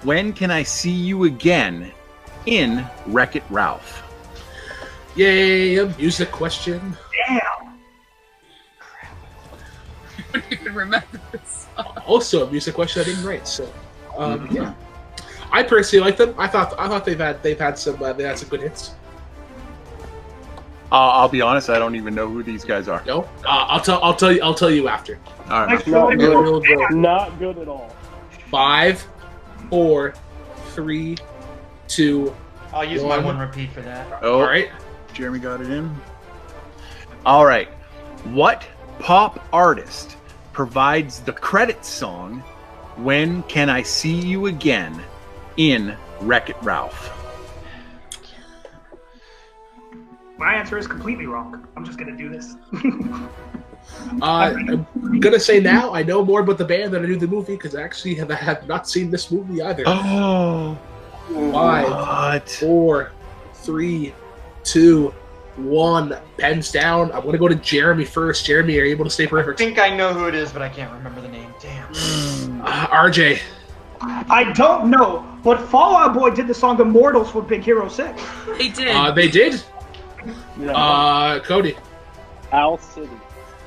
"When Can I See You Again" in Wreck-It Ralph? Yay, a music question. Damn. I don't even remember this song. Also a music question I didn't write. So, yeah. I personally like them. I thought they've had some good hits. I'll be honest, I don't even know who these guys are. No, I'll tell you after. All right. Not We'll good. go. Not good at all. 5, 4, 3, 2. I'll use my one repeat for that. Oh, All right. Jeremy got it in. All right. What pop artist provides the credits song "When Can I See You Again" in Wreck-It Ralph? My answer is completely wrong. I'm just gonna do this. I'm gonna say now I know more about the band than I do the movie because I actually have not seen this movie either. Oh, 5, what? 4, 3, 2, 1. Pens down. I'm gonna go to Jeremy first. Jeremy, are you able to stay I perfect? think I know who it is, but I can't remember the name. Damn. RJ. I don't know, but Fall Out Boy did the song "Immortals" for Big Hero 6. They did. They did. Yeah. Cody. Owl City.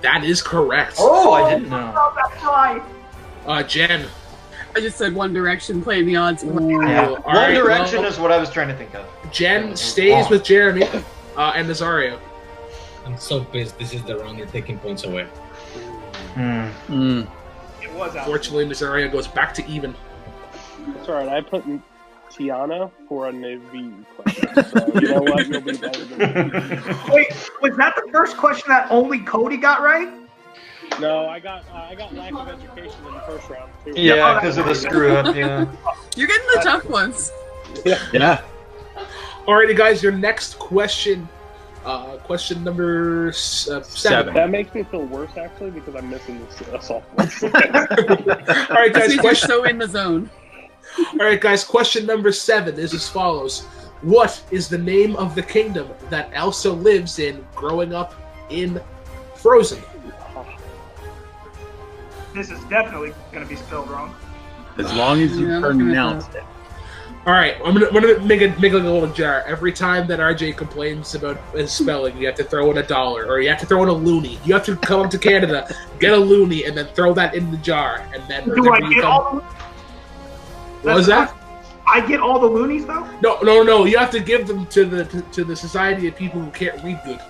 That is correct. Oh, I didn't know. Oh, that's right. Jen. I just said One Direction, playing the odds. Yeah. All One right, Direction well, is what I was trying to think of. Jen stays with Jeremy and Nazario. I'm so pissed. This is the round you're taking points away. Mm. It was out. Fortunately, Nazario goes back to even. That's all right. I put Tiana for a Navy question. So you know what? You'll be better than me. Wait, was that the first question that only Cody got right? No, I got lack of education in the first round too. Yeah, because of the screw up. Yeah. You're getting the tough ones. Yeah. Alrighty, guys, your next question. Question number 7. That makes me feel worse actually because I'm missing this softball. All right, guys. You're Question. so in the zone. All right, guys. Question number 7 is as follows: What is the name of the kingdom that Elsa lives in, growing up in Frozen? This is definitely going to be spelled wrong. As long as you Yeah, I'm looking at pronounce it. All right, I'm gonna make a little jar. Every time that RJ complains about his spelling, you have to throw in $1, or you have to throw in a loony. You have to come up to Canada, get a loony, and then throw that in the jar, and then Do I whenever you get come- all the... What was that? I get all the loonies, though? No. You have to give them to the Society of People Who Can't Read Good.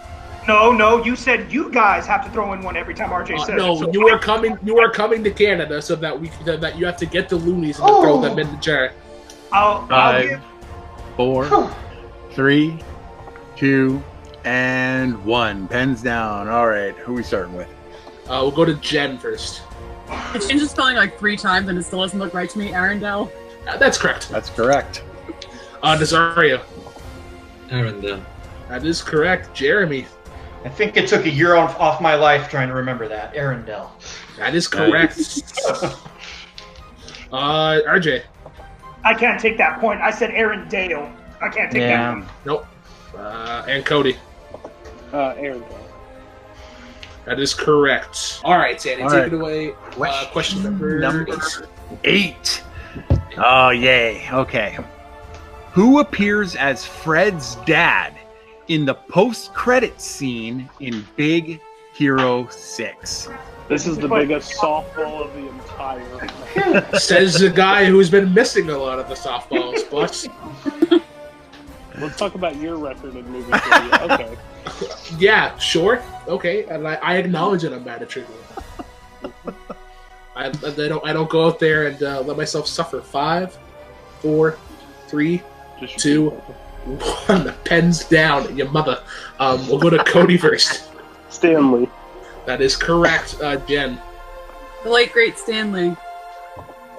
No. You said you guys have to throw in one every time RJ says No, it. So you are coming to Canada, so that you have to get the loonies and then throw them in the jar. I'll 5, give... 4, 3, 2, and 1. Pens down. All right, who are we starting with? We'll go to Jen first. I changed the spelling like 3 times and it still doesn't look right to me. Arendelle. That's correct. That's correct. Nazario. Arendelle. That is correct. Jeremy. I think it took a year off my life trying to remember that. Arendelle. That is correct. RJ. I can't take that point. I said Arendelle. I can't take that point. Nope. And Cody. Arendelle. That is correct. All right, Sandy, All take right. it away. Question number 8. Oh, yay. Okay. Who appears as Fred's dad in the post-credits scene in Big Hero 6? This is the biggest softball of the entire. Says the guy who's been missing a lot of the softballs, but Let's talk about your record in movie trivia. Okay. yeah, sure, okay, and I acknowledge that I'm bad at trivia. I don't go out there and let myself suffer. 5, 4, 3, 2, 1. The pen's down, your mother. We'll go to Cody first. Stanley. That is correct, Jen. The late great Stanley.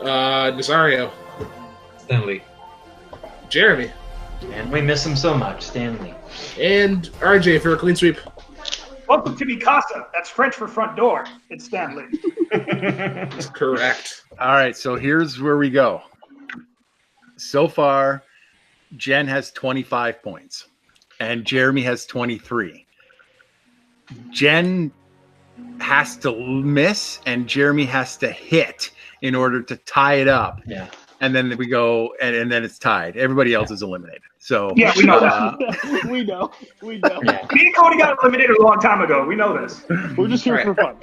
Nazario. Stanley. Jeremy. And we miss him so much, Stanley. And RJ for a clean sweep. Welcome to mi casa. That's French for front door. It's Stanley. That's correct. All right, so here's where we go. So far, Jen has 25 points, and Jeremy has 23. Jen has to miss, and Jeremy has to hit in order to tie it up. Yeah. And then we go, and then it's tied. Everybody else is eliminated. So Yeah, we know that. We know. We know. Yeah. Me and Cody got eliminated a long time ago. We know this. We're just here for fun.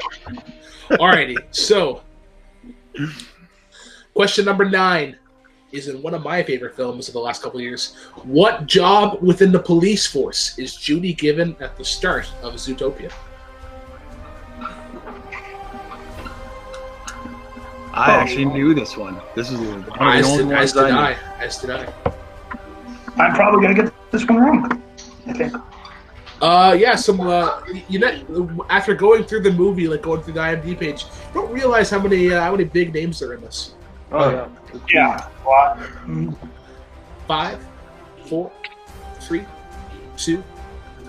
Alrighty, so question number 9 is in one of my favorite films of the last couple of years. What job within the police force is Judy given at the start of Zootopia? I actually knew this one. This is one of the only ones As did I I. knew. As did I. I'm probably going to get this one wrong, I think. You know, after going through the movie, like going through the IMDb page, you don't realize how many big names are in this. Oh, yeah. Yeah. Well, 5, 4, 3, 2,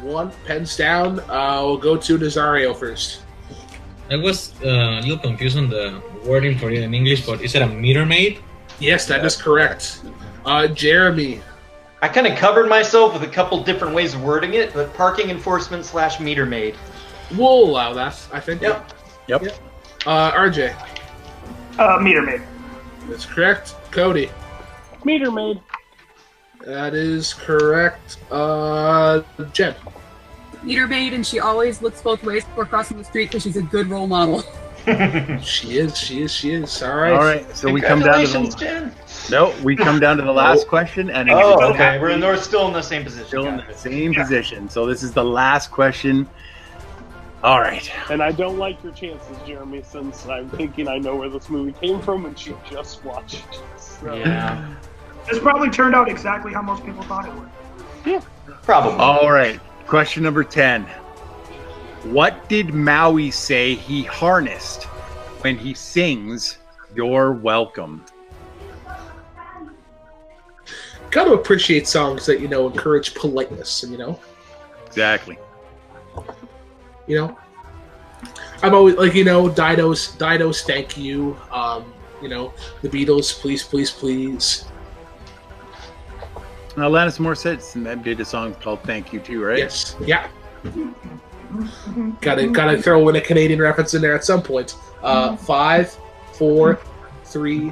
1. Pens down. We'll go to Nazario first. I was a little confused on the wording for it in English, but is it a meter maid? Yes, that is correct. Jeremy. I kind of covered myself with a couple different ways of wording it, but parking enforcement / meter maid. We'll allow that, I think. Yep. RJ. meter maid. That's correct. Cody. Meter maid. That is correct. Jen. Meter maid, and she always looks both ways before crossing the street because she's a good role model. She is. All right. All right, so we come down to Congratulations, Jen. we come down to the last question, and Oh, okay. We're still in the same position. still in the same position. So this is the last question. All right. And I don't like your chances, Jeremy, since I'm thinking I know where this movie came from and you just watched it. So. Yeah. This probably turned out exactly how most people thought it would. Yeah. Probably. All right. Question number 10. What did Maui say he harnessed when he sings "You're Welcome"? Got to appreciate songs that, you know, encourage politeness, and, you know. Exactly. You know, I'm always like, you know, Dido's thank you. You know, the Beatles, please, please, please. Now, Alanis Morissette did a song called "Thank You" too, right? Yes. Yeah. Gotta throw in a Canadian reference in there at some point. 5, 4, 3,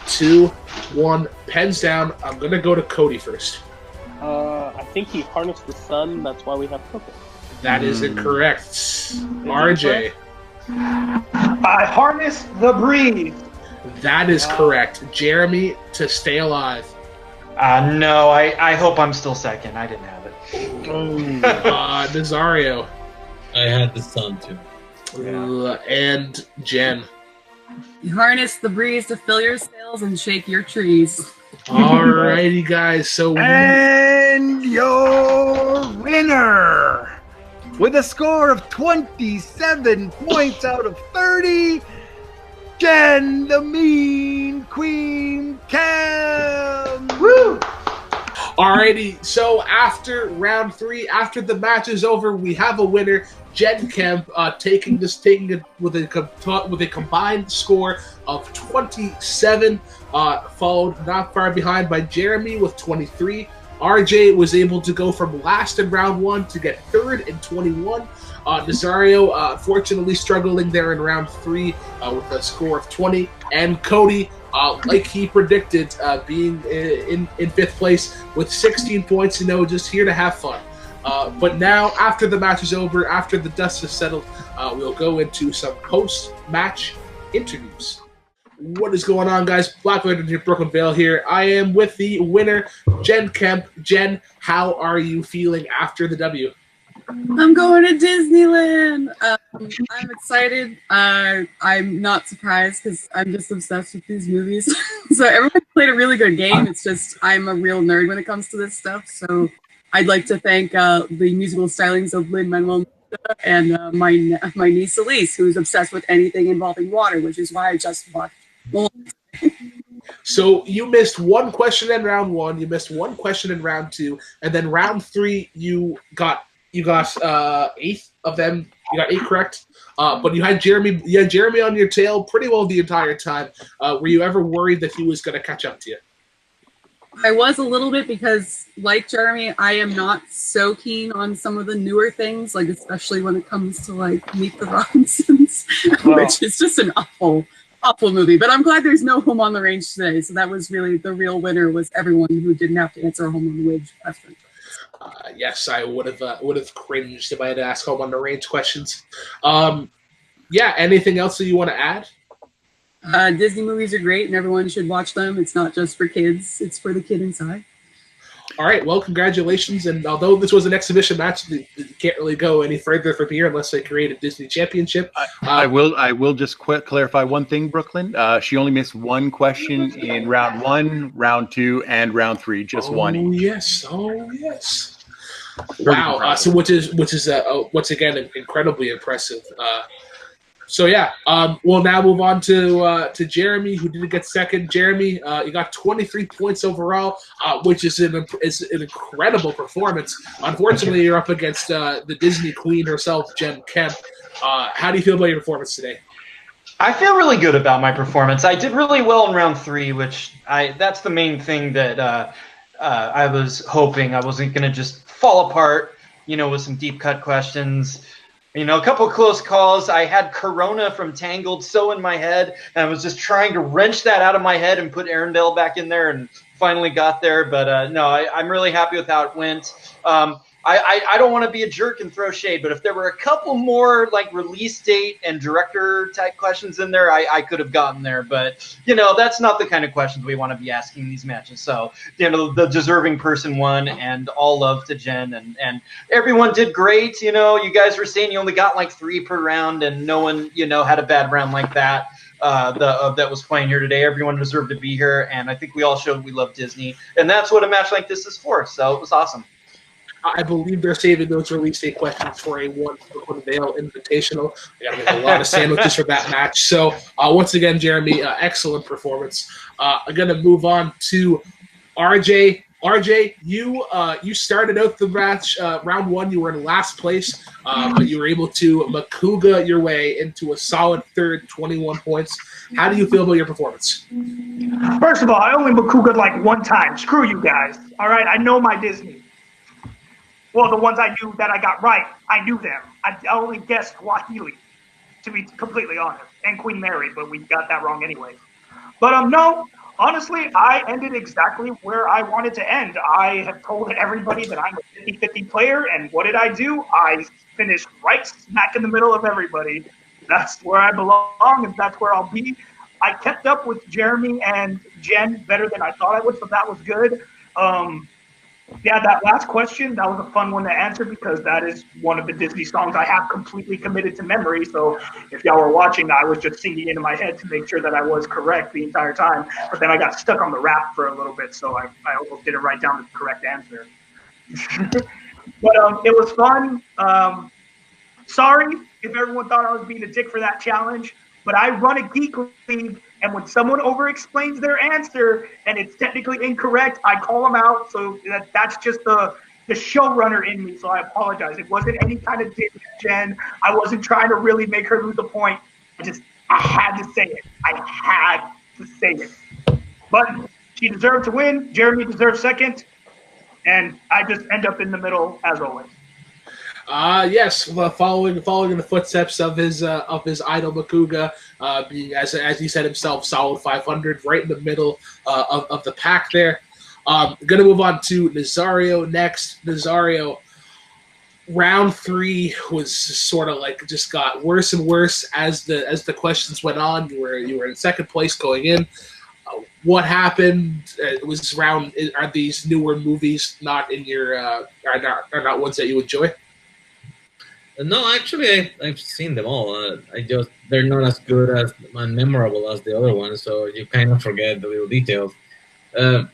2, 1. Pens down. I'm gonna go to Cody first. I think he harnessed the sun. That's why we have purple. That is incorrect. RJ. I harnessed the breeze. That is correct. Jeremy, to stay alive. No, I hope I'm still second. I didn't have it. Nazario. I had the sun too. And Jen. You harness the breeze to fill your sails and shake your trees. Alrighty, guys. So And your winner, with a score of 27 points out of 30, Jen the Mean Queen Cam. Woo! Alrighty, so after round 3, after the match is over, we have a winner. Jen Kemp taking it with a combined score of 27, followed not far behind by Jeremy with 23. RJ was able to go from last in round 1 to get third in 21. Nazario, fortunately, struggling there in round 3 with a score of 20. And Cody, like he predicted, being in 5th place with 16 points, you know, just here to have fun. But now, after the match is over, after the dust has settled, we'll go into some post-match interviews. What is going on, guys? Black Lantern here, Brooklyn Vail here. I am with the winner, Jen Kemp. Jen, how are you feeling after the W? I'm going to Disneyland. I'm excited. I'm not surprised because I'm just obsessed with these movies. So everyone played a really good game. It's just I'm a real nerd when it comes to this stuff. So I'd like to thank the musical stylings of Lin-Manuel and my niece Elise, who is obsessed with anything involving water, which is why I just watched Mulan. So you missed one question in round 1, you missed one question in round 2, and then round 3 you got 8 of them. You got 8 correct. But you had Jeremy on your tail pretty well the entire time. Were you ever worried that he was going to catch up to you? I was a little bit because, like Jeremy, I am not so keen on some of the newer things, like especially when it comes to like Meet the Robinsons, which is just an awful movie. But I'm glad there's no Home on the Range today. So that was really the real winner, was everyone who didn't have to answer a Home on the Range question. Yes, I would have cringed if I had to ask Home on the Range questions. Yeah, anything else that you want to add? Disney movies are great, and everyone should watch them. It's not just for kids; it's for the kid inside. All right, well, congratulations. And although this was an exhibition match, you can't really go any further from here unless they create a Disney championship. I will just clarify one thing, Brooklyn. She only missed one question in round 1, round 2, and round 3. Just one each. Oh yes. Wow. So which is once again incredibly impressive. So yeah, we'll now move on to Jeremy, who didn't get second. Jeremy, you got 23 points overall, which is an incredible performance. Unfortunately, you're up against the Disney queen herself, Jen Kemp. How do you feel about your performance today? I feel really good about my performance. I did really well in round 3, which that's the main thing that I was hoping. I wasn't going to just fall apart, with some deep cut questions. A couple of close calls. I had Corona from Tangled so in my head, and I was just trying to wrench that out of my head and put Arendelle back in there, and finally got there. But no, I'm really happy with how it went. I don't want to be a jerk and throw shade, but if there were a couple more like release date and director type questions in there, I could have gotten there. But that's not the kind of questions we want to be asking in these matches. So the deserving person won, and all love to Jen, and everyone did great. You guys were saying you only got like 3 per round, and no one had a bad round like that. That was playing here today. Everyone deserved to be here, and I think we all showed we love Disney, and that's what a match like this is for. So it was awesome. I believe they're saving those release day questions for a one Vail Invitational. I got to make a lot of sandwiches for that match. So once again, Jeremy, excellent performance. I'm going to move on to RJ. RJ, you started out the match round 1. You were in last place, but you were able to Makuga your way into a solid third, 21 points. How do you feel about your performance? First of all, I only Makuga like one time. Screw you guys. All right, I know my Disney. Well, the ones I knew that I got right, I knew them. I only guessed Wahili, to be completely honest, and Queen Mary, but we got that wrong anyway. But no, honestly, I ended exactly where I wanted to end. I have told everybody that I'm a 50-50 player, and what did I do? I finished right smack in the middle of everybody. That's where I belong, and that's where I'll be. I kept up with Jeremy and Jen better than I thought I would, so that was good. Yeah, that last question, that was a fun one to answer because that is one of the Disney songs I have completely committed to memory. So if y'all were watching, I was just singing into my head to make sure that I was correct the entire time. But then I got stuck on the rap for a little bit, so I almost didn't write down the correct answer. But it was fun. Sorry if everyone thought I was being a dick for that challenge, but I run a geek league, and when someone over-explains their answer and it's technically incorrect, I call them out. So that's just the showrunner in me. So I apologize. It wasn't any kind of dig at Jen. I wasn't trying to really make her lose a point. I had to say it. I had to say it. But she deserved to win. Jeremy deserved second, and I just end up in the middle as always. Yes, following in the footsteps of his idol Makuga, being as he said himself, solid 500, right in the middle of the pack there. Gonna move on to Nazario next. Nazario, round 3 was sort of like just got worse and worse as the questions went on. You were in second place going in. What happened? Are these newer movies not in your are not ones that you enjoy? No, actually, I've seen them all. They're not as good as and memorable as the other ones, so you kind of forget the little details. Uh,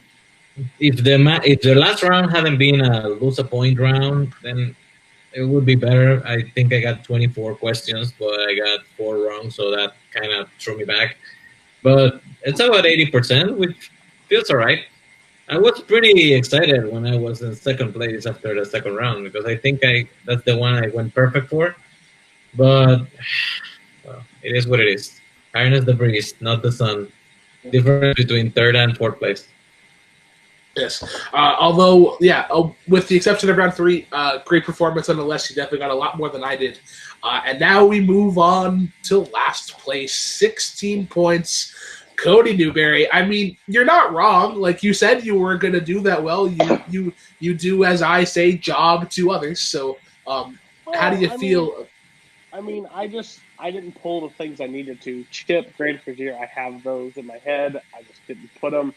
if the last round hadn't been a lose a point round, then it would be better. I think I got 24 questions, but I got 4 wrong, so that kind of threw me back. But it's about 80%, which feels all right. I was pretty excited when I was in second place after the second round because I think that's the one I went perfect for. But well, it is what it is. Iron is the breeze, not the sun. Difference between third and fourth place. Yes. Although, yeah, with the exception of round 3, great performance nonetheless. You definitely got a lot more than I did. And now we move on to last place, 16 points. Cody Newberry. I mean, you're not wrong. Like you said, you were going to do that well. You do, as I say, job to others. So, how do you feel? I didn't pull the things I needed to. Chip, Grand Frazier, I have those in my head. I just didn't put them.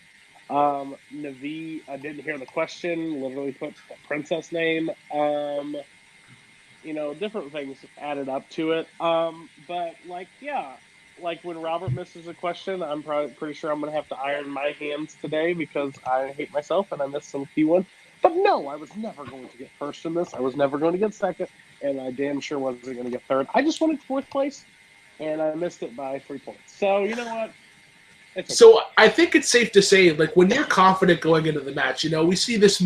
Navi, I didn't hear the question. Literally put the princess name. Different things added up to it. But like when Robert misses a question, I'm probably pretty sure I'm gonna have to iron my hands today because I hate myself and I missed some key ones. But no, I was never going to get first in this. I was never going to get second, and I damn sure wasn't going to get third. I just wanted fourth place, and I missed it by 3 points. So you know what? Okay. So I think it's safe to say, like, when you're confident going into the match, we see this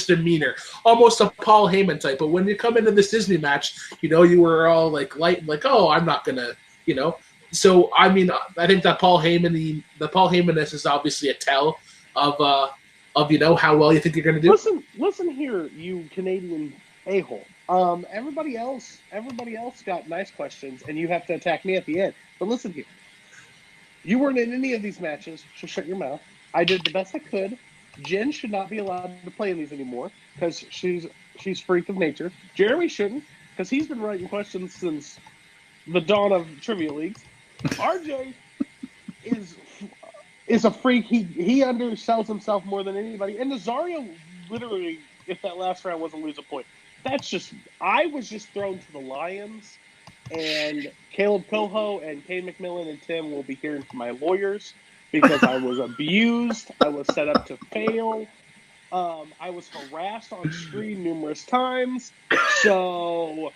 demeanor, almost a Paul Heyman type. But when you come into this Disney match, you were all like light, like, oh, I'm not gonna, So I mean, I think that the Paul Heymanness is obviously a tell of how well you think you're gonna do. Listen here, you Canadian a-hole. Everybody else got nice questions, and you have to attack me at the end. But listen here. You weren't in any of these matches, so shut your mouth. I did the best I could. Jen should not be allowed to play in these anymore because she's freak of nature. Jeremy shouldn't because he's been writing questions since the dawn of trivia leagues. RJ is a freak. He undersells himself more than anybody. And Nazario, literally, if that last round wasn't lose a point, I was just thrown to the lions. And Kaleb Koho and Cain McMillan and Tim will be hearing from my lawyers because I was abused. I was set up to fail. I was harassed on screen numerous times. So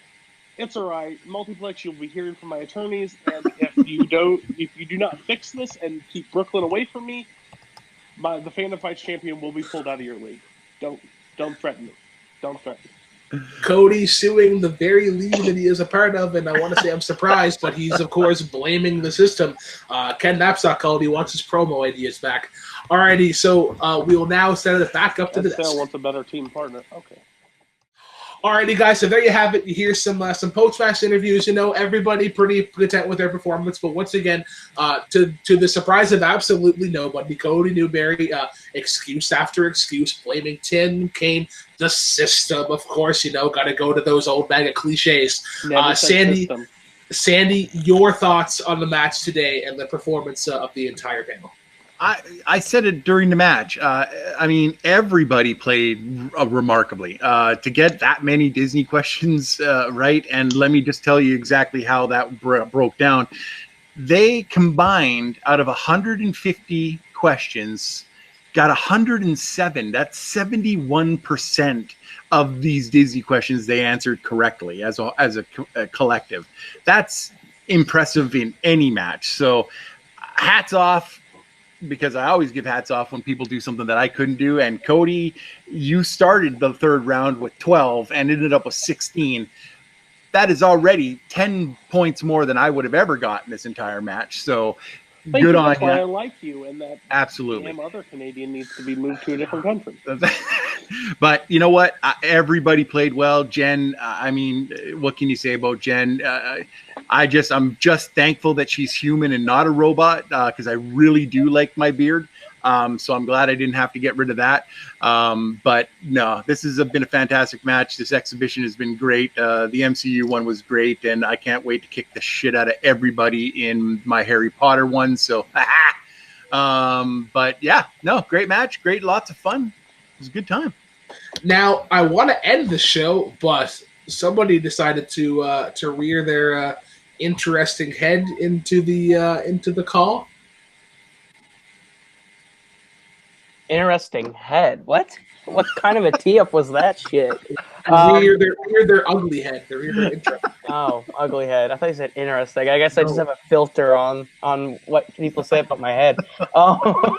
it's all right. Multiplex, you'll be hearing from my attorneys. And if you do not fix this and keep Brooklyn away from me, the Fandom Fights champion will be pulled out of your league. Don't threaten me. Don't threaten me. Cody suing the very league that he is a part of, and I want to say I'm surprised, but he's, of course, blaming the system. Ken Knapsack called. He wants his promo ideas back. Alrighty, so we will now send it back up to the desk. Wants a better team partner. Okay. Alrighty, guys, so there you have it. You hear some post-match interviews. Everybody pretty content with their performance. But once again, to the surprise of absolutely nobody, Cody Newberry, excuse after excuse, blaming Tim, Cain, the system, of course. Got to go to those old bag of cliches. Sandy, your thoughts on the match today and the performance of the entire panel? I said it during the match. I mean, everybody played remarkably. To get that many Disney questions right, and let me just tell you exactly how that broke down. They combined out of 150 questions, got 107. That's 71% of these Disney questions they answered correctly as a collective. That's impressive in any match. So hats off. Because I always give hats off when people do something that I couldn't do. And Cody, you started the third round with 12 and ended up with 16. That is already 10 points more than I would have ever gotten this entire match. So good on you. That's why I like you, and that absolutely damn other Canadian needs to be moved to a different country. But you know what? Everybody played well. Jen, I mean, what can you say about Jen? I'm just thankful that she's human and not a robot because I really do like my beard. So I'm glad I didn't have to get rid of that. But no, this has been a fantastic match. This exhibition has been great. The MCU one was great, and I can't wait to kick the shit out of everybody in my Harry Potter one. So, but yeah, no, great match, great, lots of fun. It was a good time. Now, I want to end the show, but somebody decided to rear their interesting head into the call. Interesting head. What? What kind of a tee-up was that shit? Rear their ugly head. They rear their interesting. Oh, ugly head. I thought you said interesting. I guess I just have a filter on what people say about my head. Oh.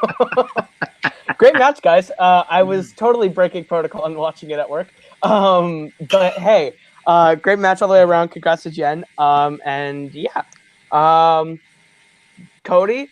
Great match, guys. I was totally breaking protocol and watching it at work. But hey, great match all the way around. Congrats to Jen. And yeah. Cody,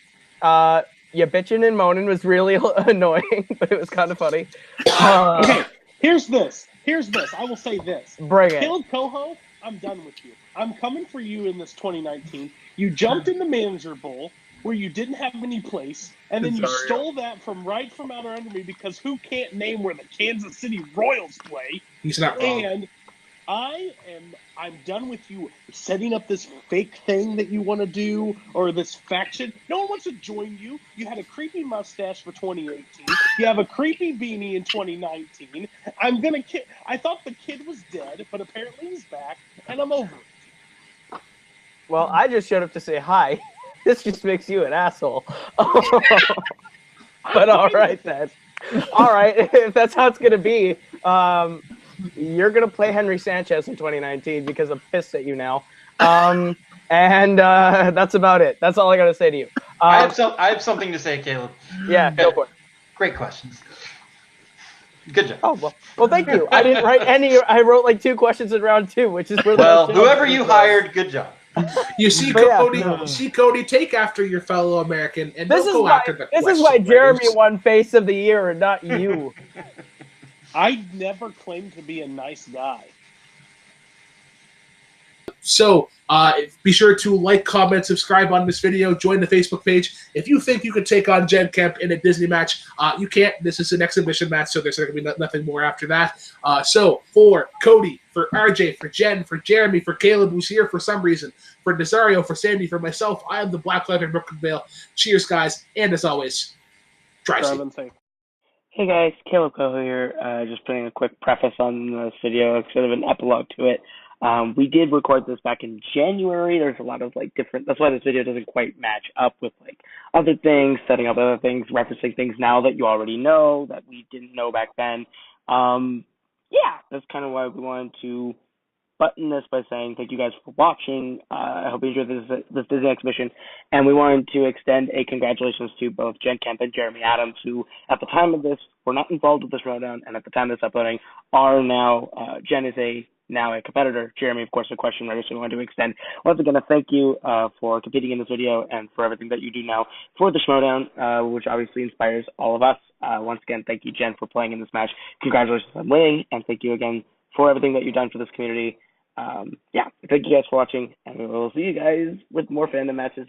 you bitching and moaning was really annoying, but it was kind of funny. Okay, here's this. I will say this. Bring it. Kaleb Koho, I'm done with you. I'm coming for you in this 2019. You jumped in the manager bowl where you didn't have any place, and then you stole that from out under me because who can't name where the Kansas City Royals play? He's not wrong. And I'm done with you setting up this fake thing that you want to do or this faction. No one wants to join you. You had a creepy mustache for 2018. You have a creepy beanie in 2019. I thought the kid was dead, but apparently he's back, and I'm over it. Well, I just showed up to say hi. This just makes you an asshole. But all right then. All right, if that's how it's gonna be. You're going to play Henry Sanchez in 2019 because I'm pissed at you now. And that's about it. That's all I got to say to you. I have something to say, Kaleb. Yeah, go for it. Great questions. Good job. Oh, well, thank you. I didn't write any. I wrote like 2 questions in round 2, which is where whoever you hired, good job. You see, Cody, take after your fellow American and don't go after the question. This is why Jeremy won Face of the Year and not you. I never claimed to be a nice guy. So be sure to like, comment, subscribe on this video, join the Facebook page. If you think you could take on Jen Kemp in a Disney match, you can't. This is an exhibition match, so there's going to be nothing more after that. So for Cody, for RJ, for Jen, for Jeremy, for Kaleb, who's here for some reason, for Nazario, for Sandy, for myself, I am the Black Leather Brooklyn Vail. Cheers, guys, and as always, drive safe. Hey guys, Kaleb Koho here. Just putting a quick preface on this video, sort of an epilogue to it. We did record this back in January. There's a lot of different. That's why this video doesn't quite match up with other things, setting up other things, referencing things now that you already know that we didn't know back then. Yeah, that's kind of why we wanted to button this by saying thank you guys for watching. I hope you enjoyed this Disney exhibition, and we wanted to extend a congratulations to both Jen Kemp and Jeremy Adams, who at the time of this were not involved with this Throwdown, and at the time of this uploading are now. Jen is now a competitor. Jeremy, of course, a question writer. So we want to extend once again a thank you for competing in this video and for everything that you do now for the Throwdown, which obviously inspires all of us. Once again, thank you, Jen, for playing in this match. Congratulations on winning, and thank you again for everything that you've done for this community. Yeah, thank you guys for watching, and we will see you guys with more fandom matches.